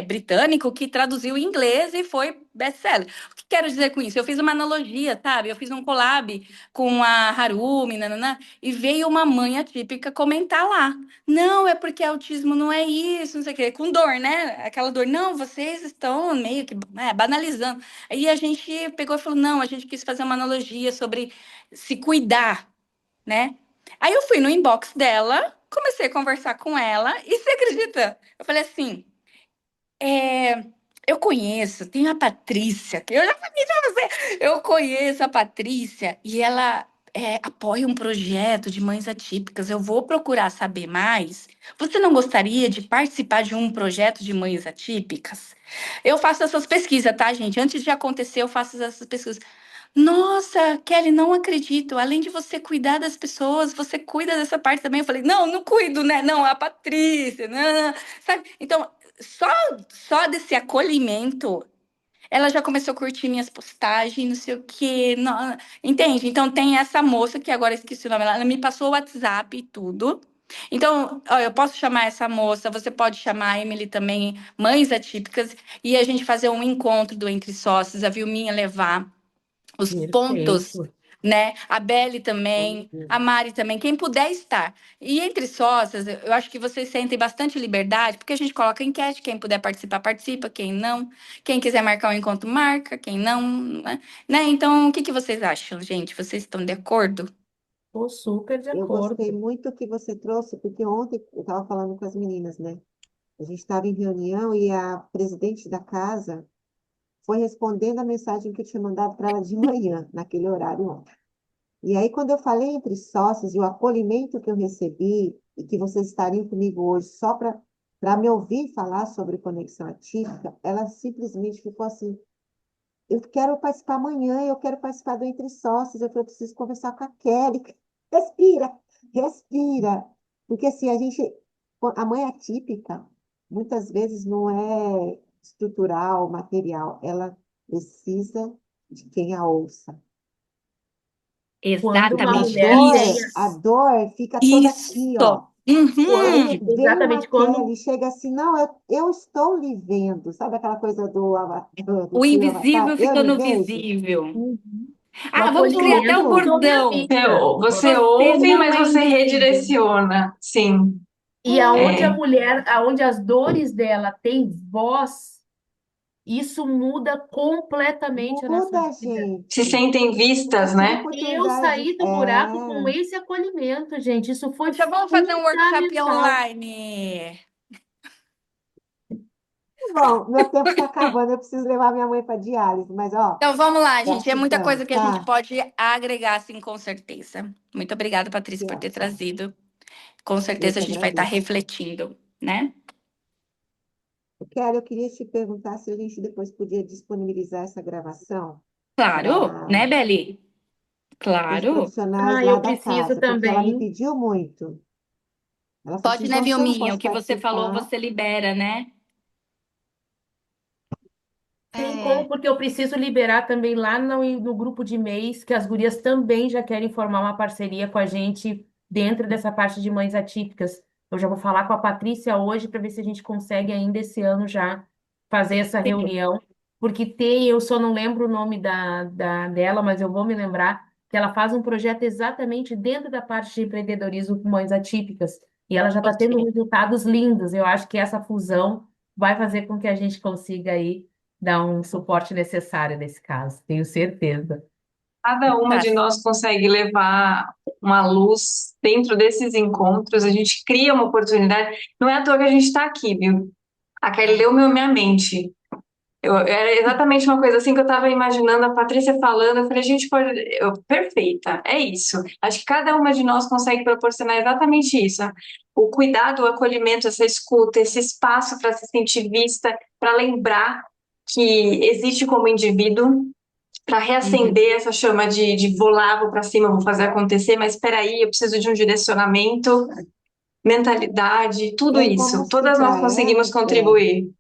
britânico, que traduziu em inglês e foi best-seller. O que quero dizer com isso? Eu fiz uma analogia, sabe? Eu fiz um collab com a Harumi, nananã, e veio uma mãe atípica comentar lá. Não, é porque autismo não é isso, não sei o quê. Com dor, né? Aquela dor. Não, vocês estão meio que banalizando. Aí a gente pegou e falou, não, a gente quis fazer uma analogia sobre se cuidar, né? Aí eu fui no inbox dela, comecei a conversar com ela, e você acredita? Eu falei assim: é, eu conheço, tem a Patrícia, que eu já falei pra você, eu conheço a Patrícia e ela apoia um projeto de mães atípicas. Eu vou procurar saber mais. Você não gostaria de participar de um projeto de mães atípicas? Eu faço essas pesquisas, tá, gente? Antes de acontecer, eu faço essas pesquisas. Nossa, Kelly, não acredito. Além de você cuidar das pessoas, você cuida dessa parte também. Eu falei, não, não cuido, né? Não, a Patrícia, não, sabe? Então, só, só desse acolhimento, ela já começou a curtir minhas postagens, não sei o quê. Entende? Então, tem essa moça que agora eu esqueci o nome, ela me passou o WhatsApp e tudo. Então, ó, eu posso chamar essa moça, você pode chamar a Emily também, mães atípicas, e a gente fazer um encontro do Entre Sócios, a Vilminha levar os pontos, Perfeito. né? A Belle também, a Mari também, quem puder estar. E entre sócias, eu acho que vocês sentem bastante liberdade, porque a gente coloca enquete, quem puder participar, participa, quem não. Quem quiser marcar um encontro, marca, quem não, né? Então, o que que vocês acham, gente? Vocês estão de acordo? Estou super de Eu gostei acordo. muito que você trouxe, porque ontem eu estava falando com as meninas, né? A gente estava em reunião e a presidente da casa foi respondendo a mensagem que eu tinha mandado para ela de manhã, naquele horário ontem. E aí, quando eu falei entre sócios e o acolhimento que eu recebi, e que vocês estariam comigo hoje só para para me ouvir falar sobre conexão atípica, ela simplesmente ficou assim, eu quero participar amanhã, eu quero participar do Entre Sócios, eu falei, eu preciso conversar com a Kelly. Respira, respira. Porque assim, a mãe atípica, muitas vezes não é estrutural, material, ela precisa de quem a ouça. Quando Porque uma a Exatamente mulher dor, tem, a isso. dor fica toda aqui, ó. Isso. Uhum. Aí vem uma exatamente quando Kelly, chega assim, não, eu estou lhe vendo. Sabe aquela coisa do O filme Avatar? invisível Eu lhe ficando vejo? visível. Uhum. o Ah, vamos criar até um acolhimento sobre a bordão. vida. Você Você ouve, não mas é você invisível. redireciona. Sim. E aonde a É. mulher, aonde as dores dela têm voz, isso muda completamente a nossa Muda, vida. Se gente. sentem Eu vistas, tive né? Eu oportunidade. saí do buraco com esse acolhimento, gente. Isso foi Poxa, vamos fazer um workshop fundamental. online. Bom, meu tempo está acabando, eu preciso levar minha mãe para diálise, mas ó, Então vamos lá, gente. É muita gratidão, coisa que a gente tá? pode agregar, assim, com certeza. Muito obrigada, Patrícia, Que por ter ótimo. trazido. Com Eu certeza a que gente vai estar agradeço. refletindo, né? Eu queria te perguntar se a gente depois podia disponibilizar essa gravação Claro, para né, Beli? os Claro. profissionais Ah, lá eu da preciso casa, porque ela me também. pediu muito. Ela falou assim, Pode, né, então se eu não Vilminha? O posso que você falou, participar, você libera, né? Tem como, É, porque eu preciso liberar também lá no grupo de e-mails, que as gurias também já querem formar uma parceria com a gente dentro dessa parte de mães atípicas. Eu já vou falar com a Patrícia hoje para ver se a gente consegue ainda esse ano já fazer essa Sim. reunião, porque tem, eu só não lembro o nome dela, mas eu vou me lembrar que ela faz um projeto exatamente dentro da parte de empreendedorismo com mães atípicas, e ela já está tendo Ok. resultados lindos. Eu acho que essa fusão vai fazer com que a gente consiga aí dar um suporte necessário nesse caso, tenho certeza. Cada uma Tá. de nós consegue levar uma luz dentro desses encontros, a gente cria uma oportunidade. Não é à toa que a gente está aqui, viu? A Kelly leu minha mente. Era exatamente uma coisa assim que eu estava imaginando a Patrícia falando. Eu falei, gente, pode. Perfeita, é isso. Acho que cada uma de nós consegue proporcionar exatamente isso. O cuidado, o acolhimento, essa escuta, esse espaço para se sentir vista, para lembrar que existe como indivíduo, para Uhum. reacender essa chama de vou lá, vou para cima, vou fazer acontecer, mas espera aí, eu preciso de um direcionamento, mentalidade, e tudo aí como isso. se Todas nós para conseguimos elas, é, contribuir.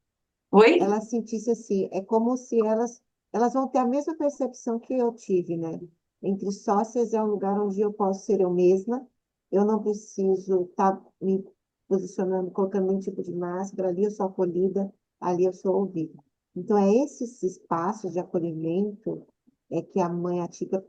Oi? ela sentisse assim, é como se elas vão ter a mesma percepção que eu tive, né? Entre sócias é um lugar onde eu posso ser eu mesma, eu não preciso estar me posicionando, colocando nenhum tipo de máscara, ali eu sou acolhida, ali eu sou ouvida. Então, é esses espaços de acolhimento que a mãe atípica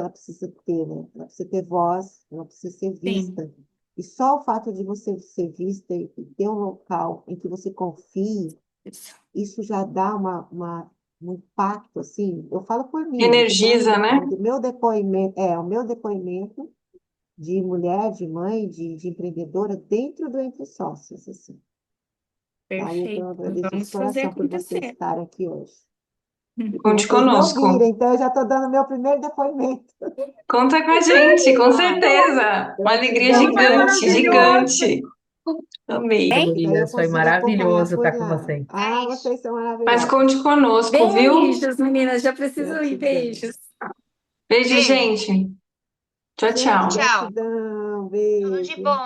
ela precisa ter, né? Ela precisa ter voz, ela precisa ser Sim. vista. E só o fato de você ser vista e ter um local em que você confie, Isso. isso já dá um impacto, assim, eu falo por mim, eu estou Energiza, falando né? do meu depoimento, o meu depoimento de mulher, de mãe, de empreendedora dentro do Entre Sócios, assim. Tá? E então, eu Perfeito. agradeço de Vamos fazer coração por você acontecer. estar aqui hoje. E por Conte vocês me conosco. ouvirem, então eu já estou dando meu primeiro depoimento. Conta com a gente, com Tá? certeza. Uma alegria Gratidão, Foi gigante, gratidão. maravilhoso. gigante. Amei. Hein? Daí eu Meninas, foi consigo acompanhar maravilhoso por estar com lá. vocês. Ah, isso. vocês são Mas maravilhosos. conte conosco, viu? Beijos, meninas. Já preciso ir. Gratidão. Beijos. Beijo, Beijo. gente. Tchau, Gente, tchau. Tchau. gratidão. Tudo de Beijo. bom.